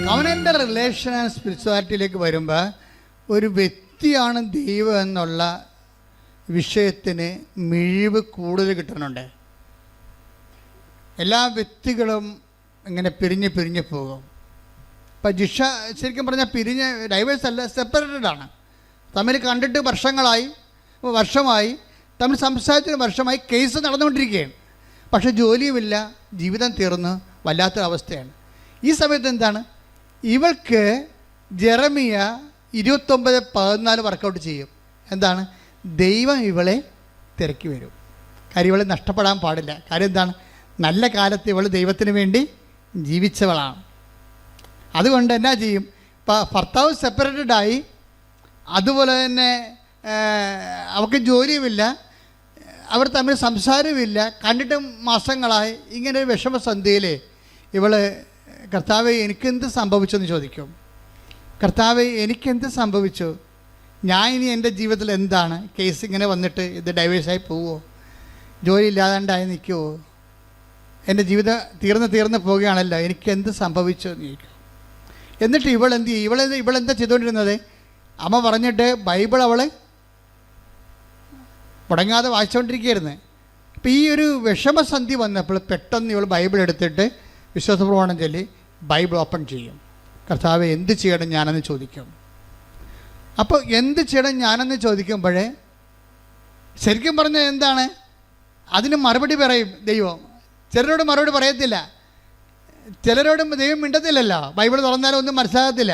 Covenant relation and സ്പിരിച്വാലിറ്റിയിലേക്ക് വരുമ്പോൾ ഒരു വ്യക്തിയാണ് ദൈവം എന്നുള്ള വിഷയത്തിന് മിഴിവ് കൂടുതൽ കിട്ടുന്നുണ്ട്. എല്ലാ വ്യക്തികളും ഇങ്ങനെ പിരിഞ്ഞ് പോകും. ഇപ്പം ജിഷ ശരിക്കും പറഞ്ഞാൽ ഡൈവേഴ്സ് അല്ല, സെപ്പറേറ്റഡ് ആണ്. തമ്മിൽ കണ്ടിട്ട് വർഷമായി തമ്മിൽ സംസാരിച്ചൊരു വർഷമായി, കേസ് നടന്നുകൊണ്ടിരിക്കുകയാണ്. പക്ഷെ ജോലിയുമില്ല, ജീവിതം തീർന്ന് വല്ലാത്തൊരവസ്ഥയാണ്. ഈ സമയത്ത് എന്താണ്, ഇവൾക്ക് ജെറമിയ 29:14 വർക്കൗട്ട് ചെയ്യും. എന്താണ്, ദൈവം ഇവളെ തിരക്കി വരും. കാര്യം ഇവളെ നഷ്ടപ്പെടാൻ പാടില്ല. കാര്യം എന്താണ്, നല്ല കാലത്ത് ഇവൾ ദൈവത്തിന് വേണ്ടി ജീവിച്ചവളാണ്. അതുകൊണ്ട് എന്നാ ചെയ്യും, ഇപ്പം ഭർത്താവ് സെപ്പറേറ്റഡായി, അതുപോലെ തന്നെ അവർക്ക് ജോലിയുമില്ല, അവർ തമ്മിൽ സംസാരവുമില്ല, കണ്ടിട്ട് മാസങ്ങളായി. ഇങ്ങനെ ഒരു വിഷമസന്ധിയിൽ ഇവൾ കർത്താവേ എനിക്കെന്ത് സംഭവിച്ചെന്ന് ചോദിക്കും. കർത്താവേ എനിക്കെന്ത് സംഭവിച്ചു, ഞാൻ ഇനി എൻ്റെ ജീവിതത്തിൽ എന്താണ്, കേസ് ഇങ്ങനെ വന്നിട്ട് ഇത് ഡൈവേഴ്സായി പോവുമോ, ജോലി ഇല്ലാതാണ്ടായി നിൽക്കുമോ, എൻ്റെ ജീവിതം തീർന്ന് പോവുകയാണല്ലോ, എനിക്കെന്ത് സംഭവിച്ചു എന്ന് ചോദിക്കും. എന്നിട്ട് ഇവളെന്ത് ചെയ്യും, ഇവളെന്താ ചെയ്തുകൊണ്ടിരുന്നത്, അമ്മ പറഞ്ഞിട്ട് ബൈബിൾ അവൾ മുടങ്ങാതെ വായിച്ചുകൊണ്ടിരിക്കുകയായിരുന്നു. അപ്പോൾ ഈ ഒരു വിഷമസന്ധി വന്നപ്പോൾ പെട്ടെന്ന് ഇവൾ ബൈബിൾ എടുത്തിട്ട് വിശ്വാസപ്രമാണം ചൊല്ലി ബൈബിൾ ഓപ്പൺ ചെയ്യും. കർത്താവെ എന്ത് ചെയ്യണം ഞാനെന്ന് ചോദിക്കും. അപ്പോൾ എന്ത് ചെയ്യണം ഞാനെന്ന് ചോദിക്കുമ്പോഴേ ശരിക്കും പറഞ്ഞാൽ എന്താണ്, അതിന് മറുപടി പറയും ദൈവം. ചിലരോട് മറുപടി പറയത്തില്ല, ചിലരോടും ദൈവം മിണ്ടത്തില്ലല്ലോ, ബൈബിൾ തുറന്നാലും ഒന്നും മനസ്സിലാകത്തില്ല.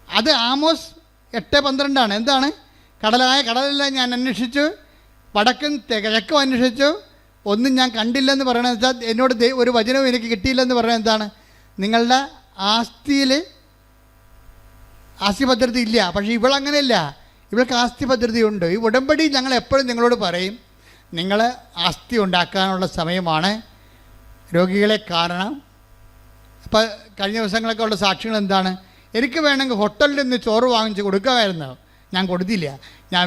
അത് ആമോസ് 8:12 എന്താണ്, കടലെല്ലാം ഞാൻ അന്വേഷിച്ചു, വടക്കും കിഴക്കും അന്വേഷിച്ചു, ഒന്നും ഞാൻ കണ്ടില്ലെന്ന് പറയണത് വെച്ചാൽ എന്നോട് ഒരു വചനവും എനിക്ക് കിട്ടിയില്ലെന്ന് പറയുന്നത് എന്താണ്, നിങ്ങളുടെ ആസ്തി ഭദ്രത ഇല്ല. പക്ഷേ ഇവളങ്ങനെയല്ല, ഇവൾക്ക് ആസ്തി ഭദ്രതയുണ്ട്. ഈ ഉടമ്പടി ഞങ്ങൾ എപ്പോഴും നിങ്ങളോട് പറയും, നിങ്ങൾ ആസ്തി ഉണ്ടാക്കാനുള്ള സമയമാണ്, രോഗികളെ കാണണം. അപ്പോൾ കഴിഞ്ഞ ദിവസങ്ങളൊക്കെ ഉള്ള സാക്ഷ്യങ്ങൾ എന്താണ്, എനിക്ക് വേണമെങ്കിൽ ഹോട്ടലിൽ നിന്ന് ചോറ് വാങ്ങിച്ച് കൊടുക്കാമായിരുന്നു, ഞാൻ കൊടുത്തില്ല. ഞാൻ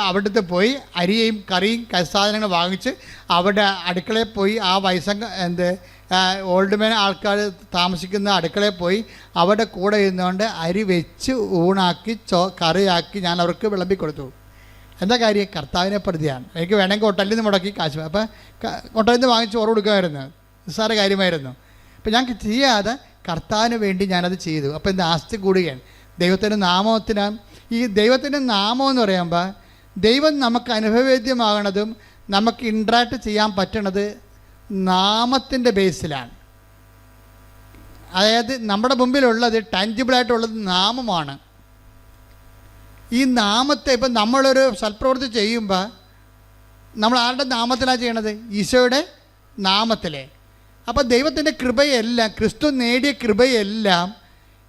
അവിടുത്തെ പോയി അരിയും കറിയും സാധനങ്ങൾ വാങ്ങിച്ച് അവിടെ അടുക്കളയിൽ പോയി, ആ ഓൾഡ് മാൻ ആൾക്കാർ താമസിക്കുന്ന അടുക്കളയിൽ പോയി അവിടെ കൂടെ ഇരുന്നുകൊണ്ട് അരി വെച്ച് ഊണാക്കി കറിയാക്കി ഞാൻ അവർക്ക് വിളമ്പി കൊടുത്തു. എന്താ കാര്യം, കർത്താവിനെ പ്രതിയാണ്. എനിക്ക് വേണമെങ്കിൽ ഹോട്ടലിൽ നിന്ന് മുടക്കി കാശ്, അപ്പം ഹോട്ടലിൽ നിന്ന് വാങ്ങിച്ച് ചോറ് കൊടുക്കുമായിരുന്നു, നിസ്സാര കാര്യമായിരുന്നു. അപ്പം ഞാൻ ചെയ്യാതെ കർത്താവിന് വേണ്ടി ഞാനത് ചെയ്തു. അപ്പോൾ എൻ്റെ ആസ്തി കൂടുകയാണ്. ദൈവത്തിൻ്റെ നാമത്തിനാണ്. ഈ ദൈവത്തിൻ്റെ നാമം എന്ന് പറയുമ്പോൾ ദൈവം നമുക്ക് അനുഭവവേദ്യമാകണതും നമുക്ക് ഇൻട്രാക്ട് ചെയ്യാൻ പറ്റണത് നാമത്തിൻ്റെ ബേസിലാണ്. അതായത് നമ്മുടെ മുമ്പിലുള്ളത് ടാഞ്ചിബിളായിട്ടുള്ളത് നാമമാണ്. ഈ നാമത്തെ ഇപ്പം നമ്മളൊരു സൽപ്രവൃത്തി ചെയ്യുമ്പോൾ നമ്മൾ ആരുടെ നാമത്തിലാണ് ചെയ്യണത്, ഈശോയുടെ നാമത്തിലെ. അപ്പോൾ ദൈവത്തിൻ്റെ കൃപയെല്ലാം, ക്രിസ്തു നേടിയ കൃപയെല്ലാം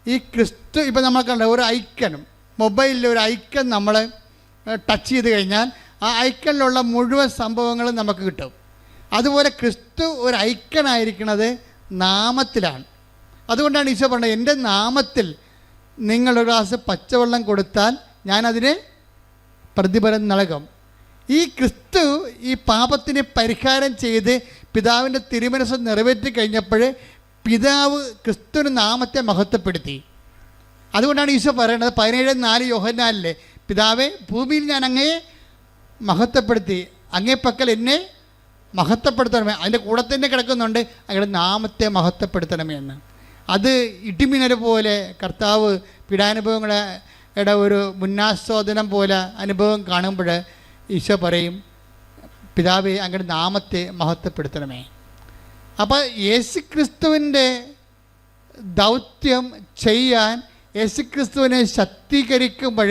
ഈ ക്രിസ്തു, ഇപ്പം നമ്മൾ കണ്ട ഒരു ഐക്കണും മൊബൈലിൽ ഒരു ഐക്കൺ നമ്മൾ ടച്ച് ചെയ്ത് കഴിഞ്ഞാൽ ആ ഐക്കണിലുള്ള മുഴുവൻ സംഭവങ്ങളും നമുക്ക് കിട്ടും. അതുപോലെ ക്രിസ്തു ഒരു ഐക്കണായിരിക്കുന്നത് നാമത്തിലാണ്. അതുകൊണ്ടാണ് ഈശോ പറഞ്ഞത്, എൻ്റെ നാമത്തിൽ നിങ്ങളൊരു ഗ്ലാസ് പച്ചവെള്ളം കൊടുത്താൽ ഞാനതിന് പ്രതിഫലം നൽകും. ഈ ക്രിസ്തു ഈ പാപത്തിന് പരിഹാരം ചെയ്ത് പിതാവിൻ്റെ തിരുമനസ്സ് നിറവേറ്റി കഴിഞ്ഞപ്പോൾ പിതാവ് ക്രിസ്തുവിൻ്റെ നാമത്തെ മഹത്വപ്പെടുത്തി. അതുകൊണ്ടാണ് ഈശോ പറയുന്നത് 17:4 യോഹന്നാനിലെ, പിതാവേ ഭൂമിയിൽ ഞാൻ അങ്ങയെ മഹത്വപ്പെടുത്തി, അങ്ങേ പക്കൽ എന്നെ മഹത്വപ്പെടുത്തണമേ. അതിൻ്റെ കൂടെ തന്നെ കിടക്കുന്നുണ്ട് അങ്ങയുടെ നാമത്തെ മഹത്വപ്പെടുത്തണമേ എന്ന്. അത് ഇടിമിന്നൽ പോലെ കർത്താവ് പീഡാനുഭവങ്ങളുടെ ഒരു മുന്നാസ്വാദനം പോലെ അനുഭവം കാണുമ്പോൾ ഈശോ പറയും, പിതാവേ അങ്ങയുടെ നാമത്തെ മഹത്വപ്പെടുത്തണമേ. അപ്പോൾ യേശുക്രിസ്തുവിൻ്റെ ദൗത്യം ചെയ്യാൻ യേശുക്രിസ്തുവിനെ ശക്തീകരിക്കുമ്പോൾ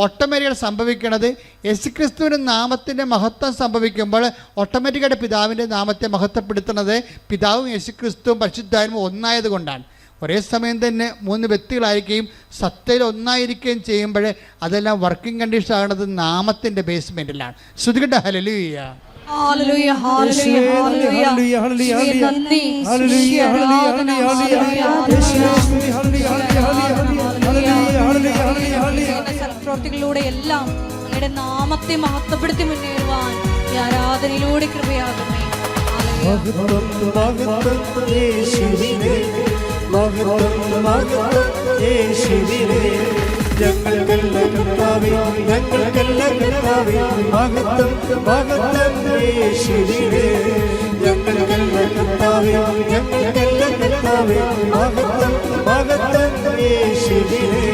ഓട്ടോമാറ്റിക്കായിട്ട് സംഭവിക്കുന്നത്, യേശുക്രിസ്തുവിൻ്റെ നാമത്തിൻ്റെ മഹത്വം സംഭവിക്കുമ്പോൾ ഓട്ടോമാറ്റിക്കായിട്ട് പിതാവിൻ്റെ നാമത്തെ മഹത്വപ്പെടുത്തുന്നത് പിതാവും യേശുക്രിസ്തുവും പരിശുദ്ധാത്മാവും ഒന്നായത് കൊണ്ടാണ്. ഒരേ സമയം തന്നെ 3 വ്യക്തികളായിരിക്കുകയും സത്തയിൽ ഒന്നായിരിക്കുകയും ചെയ്യുമ്പോൾ അതെല്ലാം വർക്കിംഗ് കണ്ടീഷൻ ആകുന്നത് നാമത്തിൻ്റെ ബേസ്മെൻറ്റിലാണ്. ശ്രുതികട്ടെ ഹല്ലേലൂയ. പ്രവൃത്തികളിലൂടെ എല്ലാം അങ്ങയുടെ നാമത്തെ മഹത്വപ്പെടുത്തി മുന്നേറുവാൻ ഈ ആരാധനയിലൂടെ കൃപയാകുമേ. മഹത്വം മഹത്വം യേശുവിനെ. ഞങ്ങൾക്കല്ല കർത്താവേ, ഞങ്ങൾക്കല്ല കർത്താവേ, മഹത്വം മഹത്വം യേശുവിനെ. ഞങ്ങൾക്കല്ല കർത്താവേ, ഞങ്ങൾക്കല്ല കർത്താവേ, മഹത്വം മഹത്വം യേശുവിനെ.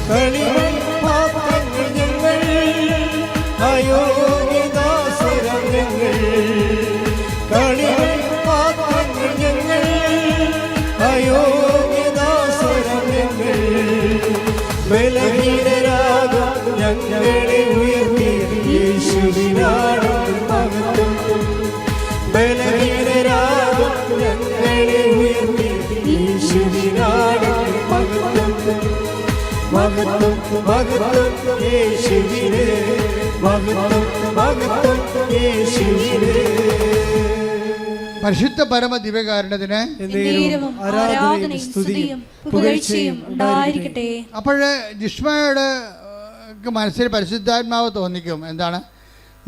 കളികൾ പാത്രങ്ങൾ ഞങ്ങൾ, അയോഗ്യദാസരം ഞങ്ങൾ. കളികൾ പാത്രങ്ങൾ ഞങ്ങൾ, അയോഗ്യദാസരം ഞങ്ങൾ. ബലഹീനരാകും ഞങ്ങളെ ഉയർത്തി യേശുവിനാണ് മഹത്വം. ബലഹീനരാകും ഞങ്ങളെ ഉയർത്തി യേശുവിനാണ് മഹത്വം. മഹത്വം മഹത്വം യേശുവിനെ. മഹത്വം മഹത്വം യേശുവിനെ. പരിശുദ്ധ പരമ ദിവ്യകാരുണ്യത്തിന് ആരാധനയും സ്തുതിയും പുകഴ്ചയും ഉണ്ടായിരിക്കട്ടെ. അപ്പോൾ ജിഷ്മയുടെ മനസ്സിൽ പരിശുദ്ധാത്മാവ് തോന്നിക്കും, എന്താണ്,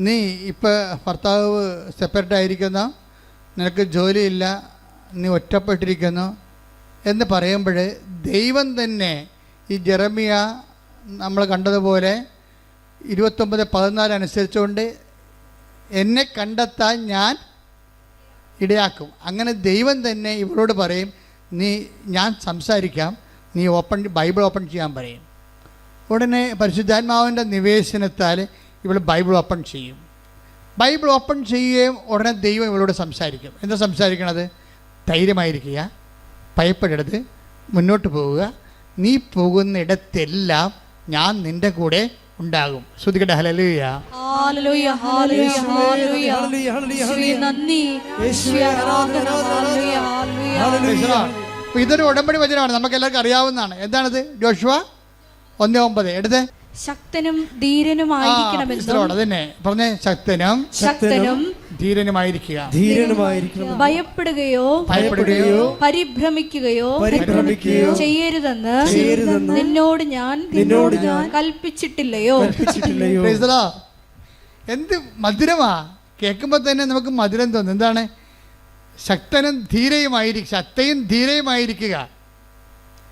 നീ ഇപ്പോൾ ഭർത്താവ് സെപ്പറേറ്റ് ആയിരിക്കുന്നു, നിനക്ക് ജോലിയില്ല, നീ ഒറ്റപ്പെട്ടിരിക്കുന്നു എന്ന് പറയുമ്പോൾ ദൈവം തന്നെ ഈ ജെറമിയ നമ്മൾ കണ്ടതുപോലെ 29:14 അനുസരിച്ചുകൊണ്ട് എന്നെ കണ്ടെത്താൻ ഞാൻ ഇടയാക്കും. അങ്ങനെ ദൈവം തന്നെ ഇവരോട് പറയും, ഞാൻ സംസാരിക്കാം, നീ ബൈബിൾ ഓപ്പൺ ചെയ്യാൻ പറയും. ഉടനെ പരിശുദ്ധാത്മാവിൻ്റെ നിവേശനത്താൽ ഇവൾ ബൈബിൾ ഓപ്പൺ ചെയ്യും. ബൈബിൾ ഓപ്പൺ ചെയ്യുകയും ഉടനെ ദൈവം ഇവളോട് സംസാരിക്കും. എന്താ സംസാരിക്കണത്? ധൈര്യമായിരിക്കുക, ഭയപ്പെടരുത്, മുന്നോട്ട് പോവുക, നീ പോകുന്നിടത്തെല്ലാം ഞാൻ നിൻ്റെ കൂടെ ഉണ്ടാകും. ശ്രുതികട്ടെ ഹല്ലേലൂയ. Hallelujah hallelujah hallelujah. യേശുവേ നന്ദി, യേശുവേ ആരാധന. Hallelujah hallelujah. അപ്പോൾ ഇതൊരു ഉടമ്പടി വചനമാണ്, നമുക്ക് എല്ലാവർക്കും അറിയാവുന്നതാണ്. എന്താണത്? ജോഷുവ 1:9 എടുത്തേ. ശക്തനും ധീരനുമായിരിക്കണമെന്നും. അതന്നെ പറഞ്ഞേ, ശക്തനും ധീരനുമായിരിക്കുക. ഭയപ്പെടുകയോ പരിഭ്രമിക്കുകയോ ചെയ്യരുതെന്ന് നിന്നോട് ഞാൻ കൽപ്പിച്ചിട്ടില്ലയോ? എന്ത് മധുരമാ, കേൾക്കുമ്പോൾ തന്നെ നമുക്ക് മധുരം തോന്നും. എന്താണ്? ശക്തനും ധീരയുമായിരിക്കുക.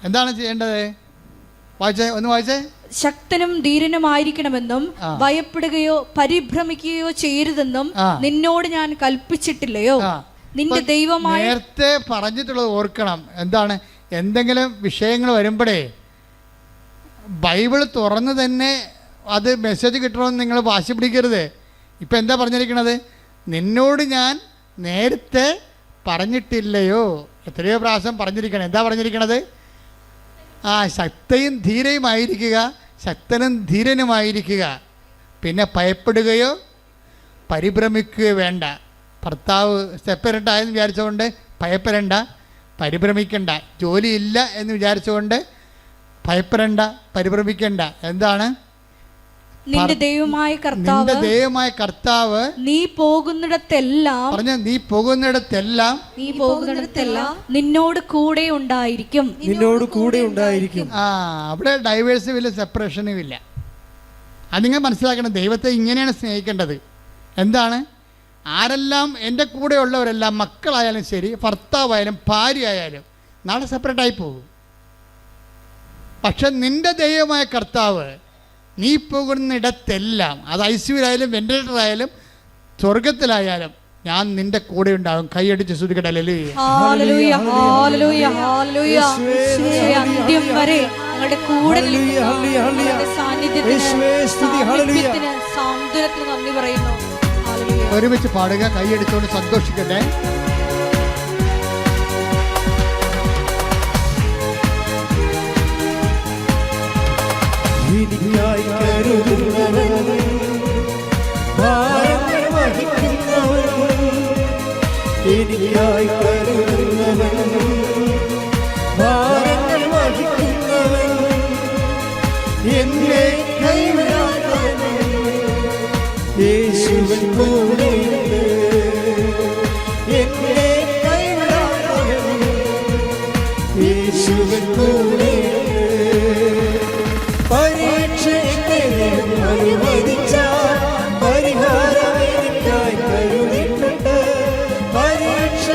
എന്താണ് ചെയ്യേണ്ടത്? ഒന്ന് വായിച്ചേ. ശക്തനും ധീരനുമായിരിക്കണമെന്നും ഭയപ്പെടുകയോ പരിഭ്രമിക്കുകയോ ചെയ്യരുതെന്നും നിന്നോട് ഞാൻ കൽപ്പിച്ചിട്ടില്ലയോ? നിന്റെ ദൈവമായ. നേരത്തെ പറഞ്ഞിട്ടുള്ളത് ഓർക്കണം. എന്താണ്? എന്തെങ്കിലും വിഷയങ്ങൾ വരുമ്പോഴേ ബൈബിൾ തുറന്ന് തന്നെ അത് മെസ്സേജ് കിട്ടണമെന്ന് നിങ്ങൾ വാശി പിടിക്കരുത്. ഇപ്പം എന്താ പറഞ്ഞിരിക്കണത്? നിന്നോട് ഞാൻ നേരത്തെ പറഞ്ഞിട്ടില്ലയോ? എത്രയോ പ്രാവശ്യം പറഞ്ഞിരിക്കണം. എന്താ പറഞ്ഞിരിക്കണത്? ശക്തയും ധീരനുമായിരിക്കുക. പിന്നെ ഭയപ്പെടുകയോ പരിഭ്രമിക്കുകയോ വേണ്ട. ഭർത്താവ് സെപ്പറേറ്റ് ആയെന്ന് വിചാരിച്ചുകൊണ്ട് ഭയപ്പെടേണ്ട, പരിഭ്രമിക്കണ്ട. ജോലിയില്ല എന്ന് വിചാരിച്ചുകൊണ്ട് ഭയപ്പെടേണ്ട, പരിഭ്രമിക്കണ്ട. എന്താണ്? നിന്റെ ദൈവമായ കർത്താവ് നീ പോകുന്നിടത്തെല്ലാം നിന്നോട് കൂടെ ഉണ്ടായിരിക്കും. അവിടെ ഡൈവേഴ്സും ഇല്ല, സെപ്പറേഷനും ഇല്ല. അതിങ്ങനെ മനസ്സിലാക്കണം. ദൈവത്തെ ഇങ്ങനെയാണ് സ്നേഹിക്കേണ്ടത്. എന്താണ്? ആരെല്ലാം എൻ്റെ കൂടെ ഉള്ളവരെല്ലാം, മക്കളായാലും ശരി, ഭർത്താവായാലും ഭാര്യയായാലും നാളെ സെപ്പറേറ്റായി പോകും. പക്ഷെ നിന്റെ ദൈവമായ കർത്താവ് നീ പോകുന്നിടത്തെല്ലാം, അത് ഐസിയുലായാലും വെന്റിലേറ്ററായാലും സ്വർഗത്തിലായാലും, ഞാൻ നിന്റെ കൂടെ ഉണ്ടാകും. കൈയടിച്ച് ശ്രുതിക്കട്ടെ ഹല്ലേലൂയ. അന്ത്യം വരെ ഞങ്ങളുടെ കൂടെ സാന്നിധ്യത്തിന് സൗന്ദര്യത്തിന് നന്ദി പറയുന്നു. ഒരുമിച്ച് പാടുക, കൈയടിച്ചുകൊണ്ട് സന്തോഷിക്കട്ടെ. എനിക്കായി കരുതുന്നവൻ, ഭാരങ്ങൾ വഹിക്കുന്നവൻ, എനിക്കായി കരുതുന്നവൻ, ഭാരങ്ങൾ വഹിക്കുന്നവൻ, എന്നെ കൈവിടാത്തവൻ, യേശുവിൻ കൂടെയുണ്ട്. എന്നെ കൈവിടാത്തവൻ, യേശുവിൻ കൂടെയുണ്ട്. പരീക്ഷ അനുവദിച്ചാൽ പരിഹാരം എനിക്കായി കരുതിയിട്ടുണ്ട്. പരീക്ഷ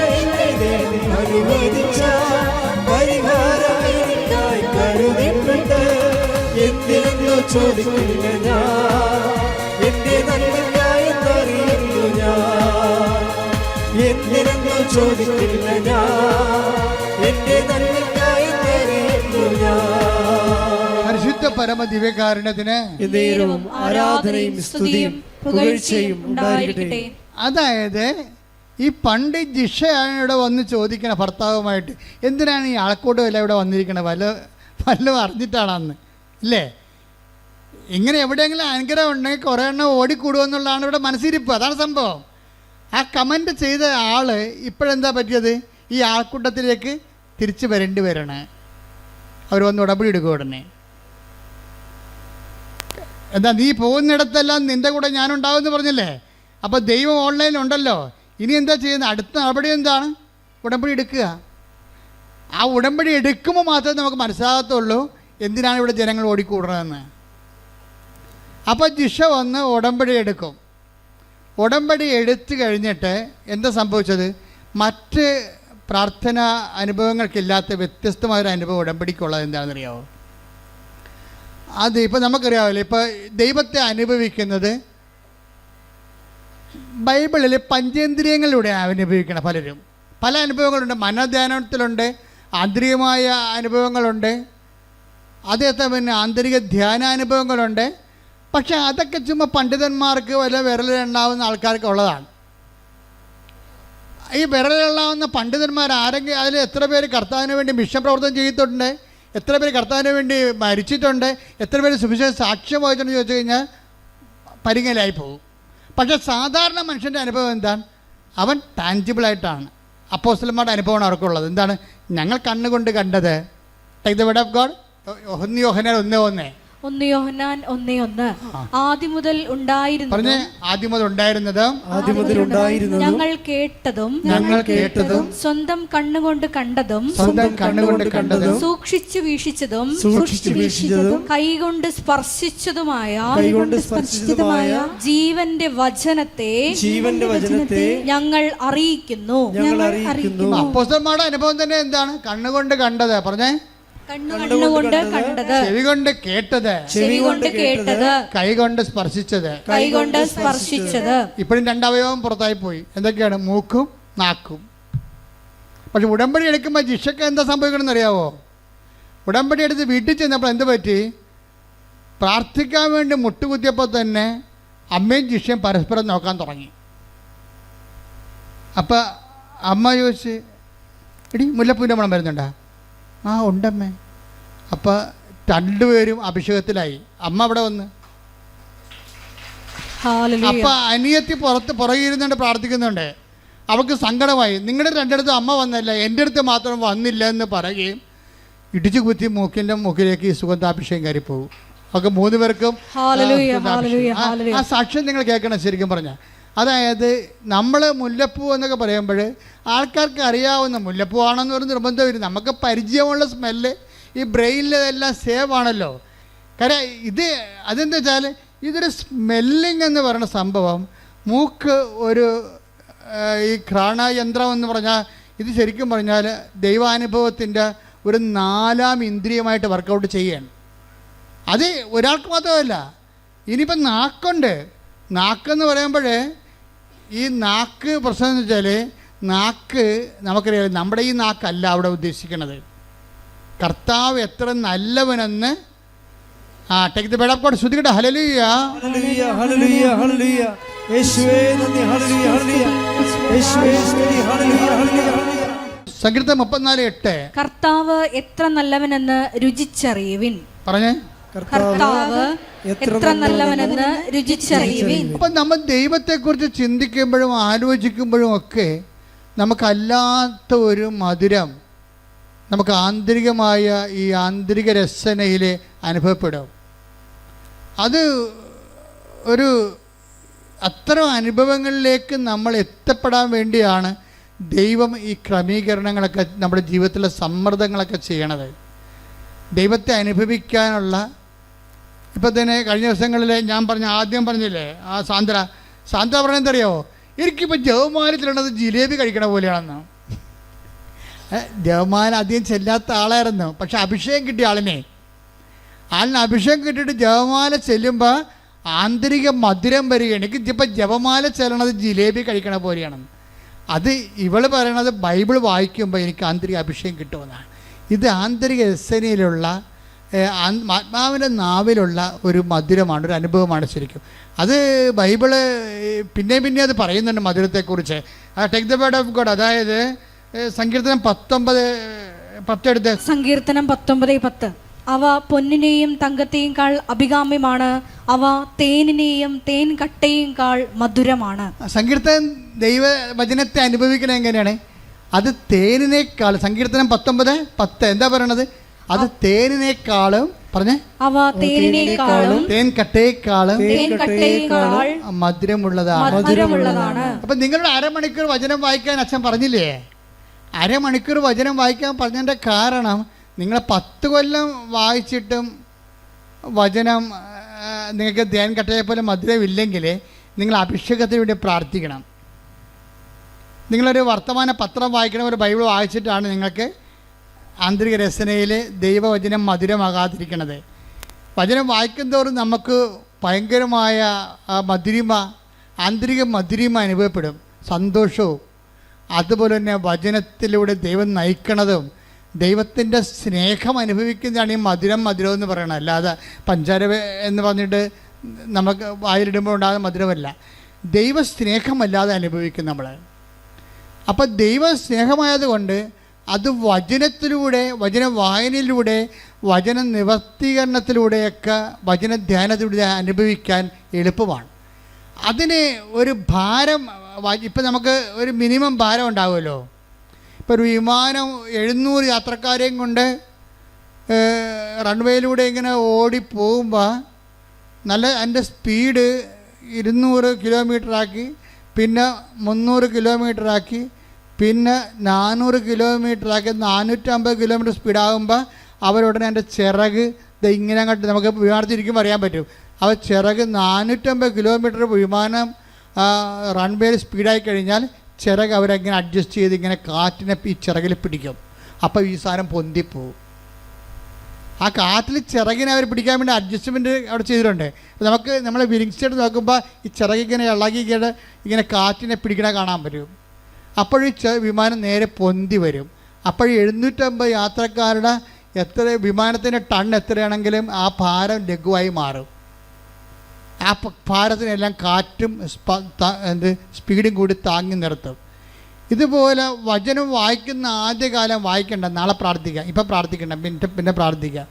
അനുവദിച്ചാൽ ചോദിക്കില്ല ഞാൻ, എന്റെ നന്മയ്ക്കായെന്നറിയുന്നു ഞാൻ. എന്തിനെന്നു ചോദിക്കില്ല ഞാൻ, എന്റെ നന്മയ്ക്കായെന്നറിയുന്നു ഞാൻ. പരിശുദ്ധ പരമ ദിവ്യകാരുണ്യത്തിന് എന്നേരവും ആരാധനയും സ്തുതിയും പുകഴ്ചയും ഉണ്ടായിരിക്കട്ടെ. അതായത് ഈ പണ്ട് ജിഷയുടെ വന്ന് ചോദിക്കണ ഭർത്താവുമായിട്ട്, എന്തിനാണ് ഈ ആൾക്കൂട്ടം എല്ലാം ഇവിടെ വന്നിരിക്കണത്, വല്ലതും അറിഞ്ഞിട്ടാണ് അന്ന് ഇല്ലേ? ഇങ്ങനെ എവിടെയെങ്കിലും അനുഗ്രഹം ഉണ്ടെങ്കിൽ കുറേ എണ്ണം ഓടിക്കൂടുമെന്നുള്ളതാണ് ഇവിടെ മനസ്സിരിപ്പ്. അതാണ് സംഭവം. ആ കമൻ്റ് ചെയ്ത ആൾ ഇപ്പോഴെന്താ പറ്റിയത്? ഈ ആൾക്കൂട്ടത്തിലേക്ക് തിരിച്ചു വരേണ്ടി വരണേ. അവർ വന്ന് ഉടമ്പടി എടുക്കുക ഉടനെ. എന്താ, നീ പോകുന്നിടത്തെല്ലാം നിൻ്റെ കൂടെ ഞാനുണ്ടാവുമെന്ന് പറഞ്ഞില്ലേ? അപ്പോൾ ദൈവം ഓൺലൈനിലുണ്ടല്ലോ. ഇനി എന്താ ചെയ്യുന്നത്? അടുത്ത നടപടി എന്താണ്? ഉടമ്പടി എടുക്കുക. ആ ഉടമ്പടി എടുക്കുമ്പോൾ മാത്രമേ നമുക്ക് മനസ്സിലാകത്തുള്ളൂ എന്തിനാണ് ഇവിടെ ജനങ്ങൾ ഓടിക്കൂടണമെന്ന്. അപ്പോൾ ജിഷ വന്ന് ഉടമ്പടി എടുക്കും. ഉടമ്പടി എടുത്തു കഴിഞ്ഞിട്ട് എന്താ സംഭവിച്ചത്? മറ്റ് പ്രാർത്ഥന അനുഭവങ്ങൾക്കില്ലാത്ത വ്യത്യസ്തമായൊരു അനുഭവം ഉടമ്പടിക്കുള്ളത് എന്താണെന്നറിയാമോ? അത് ഇപ്പോൾ നമുക്കറിയാമല്ലോ. ഇപ്പോൾ ദൈവത്തെ അനുഭവിക്കുന്നത് ബൈബിളിൽ പഞ്ചേന്ദ്രിയങ്ങളിലൂടെ അനുഭവിക്കണം. പലരും പല അനുഭവങ്ങളുണ്ട്. മനധ്യാനത്തിലുണ്ട്, ആന്തരികമായ അനുഭവങ്ങളുണ്ട്, അതേസമയം ആന്തരിക ധ്യാനാനുഭവങ്ങളുണ്ട്. പക്ഷേ അതൊക്കെ ചുമ്മാ പണ്ഡിതന്മാർക്ക് വല്ല വിരലിലെണ്ണാവുന്ന ആൾക്കാർക്ക് ഉള്ളതാണ്. ഈ വിരലിലെണ്ണാവുന്ന പണ്ഡിതന്മാർ ആരെങ്കിലും അതിൽ എത്ര പേര് കർത്താവിന് വേണ്ടി മിഷൻ പ്രവർത്തനം ചെയ്തിട്ടുണ്ട്, എത്ര പേര് കർത്താവിന് വേണ്ടി മരിച്ചിട്ടുണ്ട്, എത്ര പേര് സുവിശേഷം സാക്ഷ്യം വഹിച്ചിട്ടുണ്ടെന്ന് ചോദിച്ചു കഴിഞ്ഞാൽ പരിങ്ങലായി പോകും. പക്ഷേ സാധാരണ മനുഷ്യൻ്റെ അനുഭവം എന്താണ്? അവൻ ടാൻജിബിളായിട്ടാണ്. അപ്പോസ്തലന്മാരുടെ അനുഭവമാണ് അവർക്കുള്ളത്. എന്താണ്? ഞങ്ങൾ കണ്ണുകൊണ്ട് കണ്ടത്. Take the word of God. 1 യോഹന്നാൻ 1:1. 1 യോഹന്നാൻ 1:1. ആദ്യം മുതൽ ഉണ്ടായിരുന്നതും, പറഞ്ഞേ, ആദ്യം മുതൽ ഉണ്ടായിരുന്നതും, ഞങ്ങൾ കേട്ടതും സ്വന്തം കണ്ണുകൊണ്ട് കണ്ടതും സൂക്ഷിച്ചു വീക്ഷിച്ചതും കൈകൊണ്ട് സ്പർശിച്ചതുമായ ജീവന്റെ വചനത്തെ ഞങ്ങൾ അറിയിക്കുന്നു. അപ്പോസ്തലന്മാരുടെ അനുഭവം തന്നെ എന്താണ്? കണ്ണുകൊണ്ട് കണ്ടത്. പറഞ്ഞേ, കണ്ണുകൊണ്ട് കണ്ടത്, ചെവികൊണ്ട് കേട്ടത്, കൈകൊണ്ട് സ്പർശിച്ചത്. ഇപ്പോഴും രണ്ടവയവം പുറത്തായി പോയി. എന്തൊക്കെയാണ്? മൂക്കും നാക്കും. പക്ഷെ ഉടമ്പടി എടുക്കുമ്പോൾ ജിഷയ്ക്ക് എന്താ സംഭവിക്കണമെന്ന് അറിയാവോ? ഉടമ്പടി എടുത്ത് വീട്ടിൽ ചെന്നപ്പോൾ എന്ത് പറ്റി? പ്രാർത്ഥിക്കാൻ വേണ്ടി മുട്ടുകുത്തിയപ്പോൾ തന്നെ അമ്മയും ജിഷയും പരസ്പരം നോക്കാൻ തുടങ്ങി. അപ്പം അമ്മ ചോദിച്ച്, എടി മുല്ലപ്പൂവിൻ്റെ മണം വരുന്നുണ്ടോ? ആ ഉണ്ടമ്മേ. അപ്പം രണ്ടുപേരും അഭിഷേകത്തിലായി. അമ്മ അവിടെ വന്ന്. അപ്പം അനിയത്തി പുറകിരുന്നുകൊണ്ട് പ്രാർത്ഥിക്കുന്നുണ്ട്. അവൾക്ക് സങ്കടമായി. നിങ്ങളുടെ രണ്ടിടത്തും അമ്മ വന്നല്ല, എൻ്റെ അടുത്ത് മാത്രം വന്നില്ല എന്ന് പറയുകയും ഇടിച്ചു കുത്തി മൂക്കിലേക്ക് ഈ സുഗന്ധാഭിഷേകം കയറിപ്പോകും. ഒക്കെ 3 പേർക്കും ആ സാക്ഷ്യം നിങ്ങൾ കേൾക്കണം. ശരിക്കും പറഞ്ഞാൽ അതായത് നമ്മൾ മുല്ലപ്പൂ എന്നൊക്കെ പറയുമ്പോൾ ആൾക്കാർക്ക് അറിയാവുന്ന മുല്ലപ്പൂവാണെന്ന് ഒരു നിർബന്ധമില്ല. നമുക്ക് പരിചയമുള്ള സ്മെല്ല് ഈ ബ്രെയിനിലെല്ലാം സേവ് ആണല്ലോ. കാരണം അതെന്താ വെച്ചാൽ ഇതൊരു സ്മെല്ലിംഗ് എന്ന് പറയുന്ന സംഭവം. മൂക്ക് ഒരു ഈ ഘ്രാണയന്ത്രം എന്ന് പറഞ്ഞാൽ ഇത് ശരിക്കും പറഞ്ഞാൽ ദൈവാനുഭവത്തിൻ്റെ ഒരു 4ാം ഇന്ദ്രിയമായിട്ട് വർക്കൗട്ട് ചെയ്യാണ്. അത് ഒരാൾക്ക് മാത്രമല്ല. ഇനിയിപ്പം നാക്കെന്ന് പറയുമ്പോൾ ഈ നാക്ക് പ്രശ്നം എന്ന് വെച്ചാൽ നാക്ക് നമുക്കറിയാം, നമ്മുടെ ഈ നാക്കല്ല അവിടെ ഉദ്ദേശിക്കുന്നത്. കർത്താവ് എത്ര നല്ലവനെന്ന് take the word of God. ശ്രുതികട്ടെ. Hallelujah, hallelujah, hallelujah, hallelujah. യേശുവേ നന്ദി. Hallelujah, hallelujah. യേശുവേ സ്തുതി. Hallelujah, hallelujah. സങ്കീർത്തനം 34:8. കർത്താവ് എത്ര നല്ലവനെന്ന് രുചിച്ചറിയുവിൻ. പറഞ്ഞേ, കർത്താവ് എത്ര നല്ലവനെന്ന് രുചിച്ചറിയുവിൻ. അപ്പം നമ്മൾ ദൈവത്തെക്കുറിച്ച് ചിന്തിക്കുമ്പോഴും ആലോചിക്കുമ്പോഴും ഒക്കെ നമുക്കല്ലാത്ത ഒരു മധുരം നമുക്ക് ആന്തരികമായ ഈ ആന്തരിക രസനയിൽ അനുഭവപ്പെടും. അത് ഒരു അത്തരം അനുഭവങ്ങളിലേക്ക് നമ്മൾ എത്തപ്പെടാൻ വേണ്ടിയാണ് ദൈവം ഈ ക്രമീകരണങ്ങളൊക്കെ നമ്മുടെ ജീവിതത്തിലെ സമ്മർദ്ദങ്ങളൊക്കെ ചെയ്യണത്. ദൈവത്തെ അനുഭവിക്കാനുള്ള ഇപ്പം തന്നെ കഴിഞ്ഞ ദിവസങ്ങളിൽ ഞാൻ ആദ്യം പറഞ്ഞില്ലേ, ആ സാന്ദ്ര പറഞ്ഞെന്തറിയാമോ? എനിക്കിപ്പോൾ ജവമാനത്തിലുള്ളത് ജിലേബി കഴിക്കണ പോലെയാണെന്ന്. ജവമാനം അധികം ചെല്ലാത്ത ആളായിരുന്നു, പക്ഷെ അഭിഷേകം കിട്ടിയ ആളിനെ ആളിന് അഭിഷേകം കിട്ടിയിട്ട് ജപമാല ചെല്ലുമ്പോൾ ആന്തരിക മധുരം വരികയാണ്. എനിക്ക് ഇപ്പം ജപമാല ചെല്ലണത് ജിലേബി കഴിക്കണ പോലെയാണെന്ന്. അത് ഇവൾ പറയണത് ബൈബിൾ വായിക്കുമ്പോൾ എനിക്ക് ആന്തരിക അഭിഷേകം കിട്ടുമെന്നാണ്. ഇത് ആന്തരിക രസനയിലുള്ള ആത്മാവിൻ്റെ നാവിലുള്ള ഒരു മധുരമാണ്, ഒരു അനുഭവമാണ് ശരിക്കും. അത് ബൈബിള് പിന്നെ അത് പറയുന്നുണ്ട് മധുരത്തെക്കുറിച്ച്. Take the word of God. അതായത് സങ്കീർത്തനം 19:10 എടുത്ത്. സങ്കീർത്തനം 19:10. അവ പൊന്നിനെയും തങ്കത്തെയും കാൾ അഭികാമ്യമാണ്, അവ തേനിനെയും തേൻ കട്ടയും കാൾ മധുരമാണ്. സങ്കീർത്തനം ദൈവവചനത്തെ അനുഭവിക്കണത് എങ്ങനെയാണ്? അത് തേനിനേക്കാൾ, സങ്കീർത്തനം 19:10 എന്താ പറയണത്? അത് തേനിനേക്കാളും പറഞ്ഞേ, അവ തേനിനേക്കാളും തേൻ കട്ടയേക്കാളും മധുരമുള്ളതാണ്. അപ്പൊ നിങ്ങളുടെ അരമണിക്കൂർ വചനം വായിക്കാൻ അച്ഛൻ പറഞ്ഞില്ലേ? അരമണിക്കൂർ വചനം വായിക്കാൻ പറഞ്ഞതിൻ്റെ കാരണം നിങ്ങൾ 10 കൊല്ലം വായിച്ചിട്ടും വചനം നിങ്ങൾക്ക് തേൻ കട്ടയെ പോലെ മധുരമില്ലെങ്കിൽ നിങ്ങൾ അഭിഷേകത്തിന് വേണ്ടി പ്രാർത്ഥിക്കണം. നിങ്ങളൊരു വർത്തമാന പത്രം വായിക്കണം, ഒരു ബൈബിൾ വായിച്ചിട്ടാണ് നിങ്ങൾക്ക് ആന്തരിക രസനയിൽ ദൈവവചനം മധുരമാകാതിരിക്കണത്. വചനം വായിക്കുന്തോറും നമുക്ക് ഭയങ്കരമായ മധുരിമ, ആന്തരിക മധുരിമ അനുഭവപ്പെടും, സന്തോഷവും. അതുപോലെ തന്നെ വചനത്തിലൂടെ ദൈവം നയിക്കണതും ദൈവത്തിൻ്റെ സ്നേഹം അനുഭവിക്കുന്നതാണ് ഈ മധുരം എന്ന് പറയണത്. അല്ലാതെ പഞ്ചാര എന്ന് പറഞ്ഞിട്ട് നമുക്ക് വായിലിടുമ്പോൾ ഉണ്ടാകുന്ന മധുരമല്ല, ദൈവസ്നേഹമല്ലാതെ അനുഭവിക്കും നമ്മൾ. അപ്പം ദൈവസ്നേഹമായതുകൊണ്ട് അത് വചനത്തിലൂടെ, വചന വായനയിലൂടെ, വചന നിവർത്തീകരണത്തിലൂടെയൊക്കെ, വചനധ്യാനത്തിലൂടെ അനുഭവിക്കാൻ എളുപ്പമാണ്. അതിന് ഒരു ഭാരം, ഇപ്പം നമുക്ക് ഒരു മിനിമം ഭാരം ഉണ്ടാവുമല്ലോ. ഇപ്പോൾ ഒരു വിമാനം 700 യാത്രക്കാരെയും കൊണ്ട് റൺവേയിലൂടെ ഇങ്ങനെ ഓടിപ്പോകുമ്പോൾ നല്ല അതിൻ്റെ സ്പീഡ് 200 കിലോമീറ്ററാക്കി, പിന്നെ 300 കിലോമീറ്ററാക്കി, പിന്നെ 400 കിലോമീറ്ററാക്കി, 450 കിലോമീറ്റർ സ്പീഡാകുമ്പോൾ അവരുടനെ എൻ്റെ ചിറക് ഇങ്ങനെ അങ്ങോട്ട് നമുക്ക് വിമാനത്തിരിക്കുമ്പോൾ അറിയാൻ പറ്റും. അവർ ചിറക് 450 കിലോമീറ്റർ വിമാനം റൺവേയിൽ സ്പീഡായി കഴിഞ്ഞാൽ ചിറക് അവരെങ്ങനെ അഡ്ജസ്റ്റ് ചെയ്ത് ഇങ്ങനെ കാറ്റിനെ ഈ ചിറകിൽ പിടിക്കും. അപ്പോൾ ഈ സാധനം പൊന്തിപ്പോവും. ആ കാറ്റിൽ ചിറകിനെ അവർ പിടിക്കാൻ വേണ്ടി അഡ്ജസ്റ്റ്മെൻറ്റ് അവിടെ ചെയ്തിട്ടുണ്ട്. നമുക്ക് നമ്മളെ വിരിങ് സ്റ്റേറ്റ് നോക്കുമ്പോൾ ഈ ചിറകിങ്ങനെ ഇളകി ഇങ്ങനെ കാറ്റിനെ പിടിക്കണ കാണാൻ പറ്റും. അപ്പോഴീ വിമാനം നേരെ പൊന്തി വരും. അപ്പോൾ 750 യാത്രക്കാരുടെ വിമാനത്തിൻ്റെ ടൺ എത്രയാണെങ്കിലും ആ ഭാരം ലഘുവായി മാറും. ആ ഭാരത്തിനെല്ലാം കാറ്റും സ്പീഡും കൂടി താങ്ങി നിർത്തും. ഇതുപോലെ വചനം വായിക്കുന്ന ആദ്യകാലം വായിക്കണ്ട, നാളെ പ്രാർത്ഥിക്കാം, ഇപ്പം പ്രാർത്ഥിക്കണ്ട, പിന്നെ പ്രാർത്ഥിക്കാം.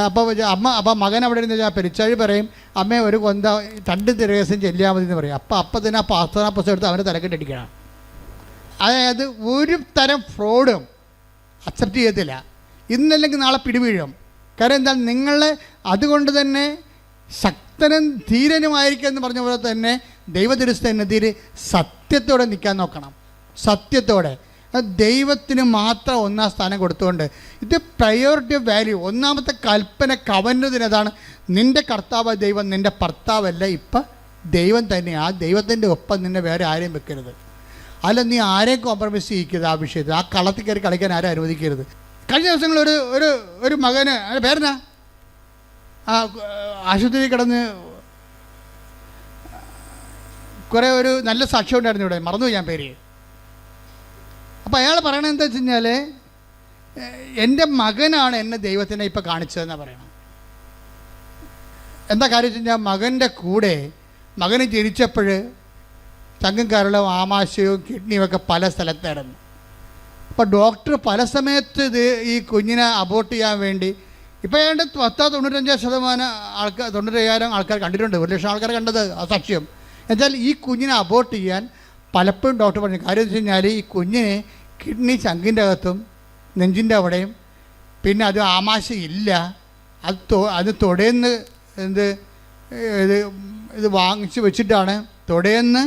അപ്പോൾ മകൻ അവിടെ ഇരുന്ന് പെരിച്ചാഴി പറയും, അമ്മേ ഒരു കൊന്ത 2 ദിവസം ചെല്ലിയാൽ മതി എന്ന് പറയും. അപ്പം തന്നെ ആ പ്രാർത്ഥനാ പുസ്തകം എടുത്ത് അവനെ തലക്കെട്ടടിക്കണം. അതായത് ഒരു തരം ഫ്രോഡും അക്സെപ്റ്റ് ചെയ്യത്തില്ല. ഇന്നല്ലെങ്കിൽ നാളെ പിടിവീഴും. കാരണം എന്താ, നിങ്ങളെ അതുകൊണ്ട് തന്നെ ശക്തനും ധീരനുമായിരിക്കുക എന്ന് പറഞ്ഞ പോലെ തന്നെ ദൈവദുരുസ്ഥനെതിരെ സത്യത്തോടെ നിൽക്കാൻ നോക്കണം. സത്യത്തോടെ ദൈവത്തിന് മാത്രം 1ാം സ്ഥാനം കൊടുത്തുകൊണ്ട് ഇത് പ്രയോറിറ്റി ഓഫ് വാല്യൂ. 1ാമത്തെ കൽപ്പന കവന്നതിനതാണ്, നിൻ്റെ കർത്താവ് ദൈവം, നിൻ്റെ ഭർത്താവല്ല, ഇപ്പം ദൈവം തന്നെ. ആ ദൈവത്തിൻ്റെ ഒപ്പം നിന്നെ വേറെ ആരെയും വെക്കരുത്. അല്ല, നീ ആരെയും കോംപ്രമൈസ് ചെയ്യിക്കരുത്. ആ വിഷയത്തിൽ ആ കളത്തിൽ കയറി കളിക്കാൻ ആരും അനുവദിക്കരുത്. കഴിഞ്ഞ ദിവസങ്ങൾ ഒരു മകന്, പേരെന്നാ, ആശുപത്രിയിൽ കിടന്ന് കുറേ ഒരു നല്ല സാക്ഷ്യം ഉണ്ടായിരുന്നു ഇവിടെ, മറന്നുപോയി ഞാൻ പേര്. അപ്പോൾ അയാൾ പറയണത് എന്താ വെച്ച് കഴിഞ്ഞാൽ, എൻ്റെ മകനാണ് എന്നെ ദൈവത്തിനെ ഇപ്പം കാണിച്ചതെന്നാണ് പറയണം. എന്താ കാര്യം വെച്ച് കഴിഞ്ഞാൽ, മകൻ്റെ കൂടെ മകന് ജനിച്ചപ്പോൾ ചങ്കും കരളും ആമാശയവും കിഡ്നിയും ഒക്കെ പല സ്ഥലത്തായിരുന്നു. അപ്പോൾ ഡോക്ടർ പല സമയത്ത് ഈ കുഞ്ഞിനെ അബോർട്ട് ചെയ്യാൻ വേണ്ടി, ഇപ്പോൾ ഏതാണ്ട് 95% ആൾക്കാർ, 95,000 ആൾക്കാർ കണ്ടിട്ടുണ്ട്, 1,00,000 ആൾക്കാർ കണ്ടത് ആ സാക്ഷ്യം. എന്നുവെച്ചാൽ ഈ കുഞ്ഞിനെ അബോർട്ട് ചെയ്യാൻ പലപ്പോഴും ഡോക്ടർ പറഞ്ഞു. കാര്യം വെച്ച് കഴിഞ്ഞാൽ ഈ കുഞ്ഞിന് കിഡ്നി ചങ്കിൻ്റെ അകത്തും നെഞ്ചിൻ്റെ അവിടെയും, പിന്നെ അത് ആമാശയം ഇല്ല, അത് തൊടേന്ന് ഇത് വാങ്ങിച്ച് വെച്ചിട്ടാണ്, തൊടേന്ന്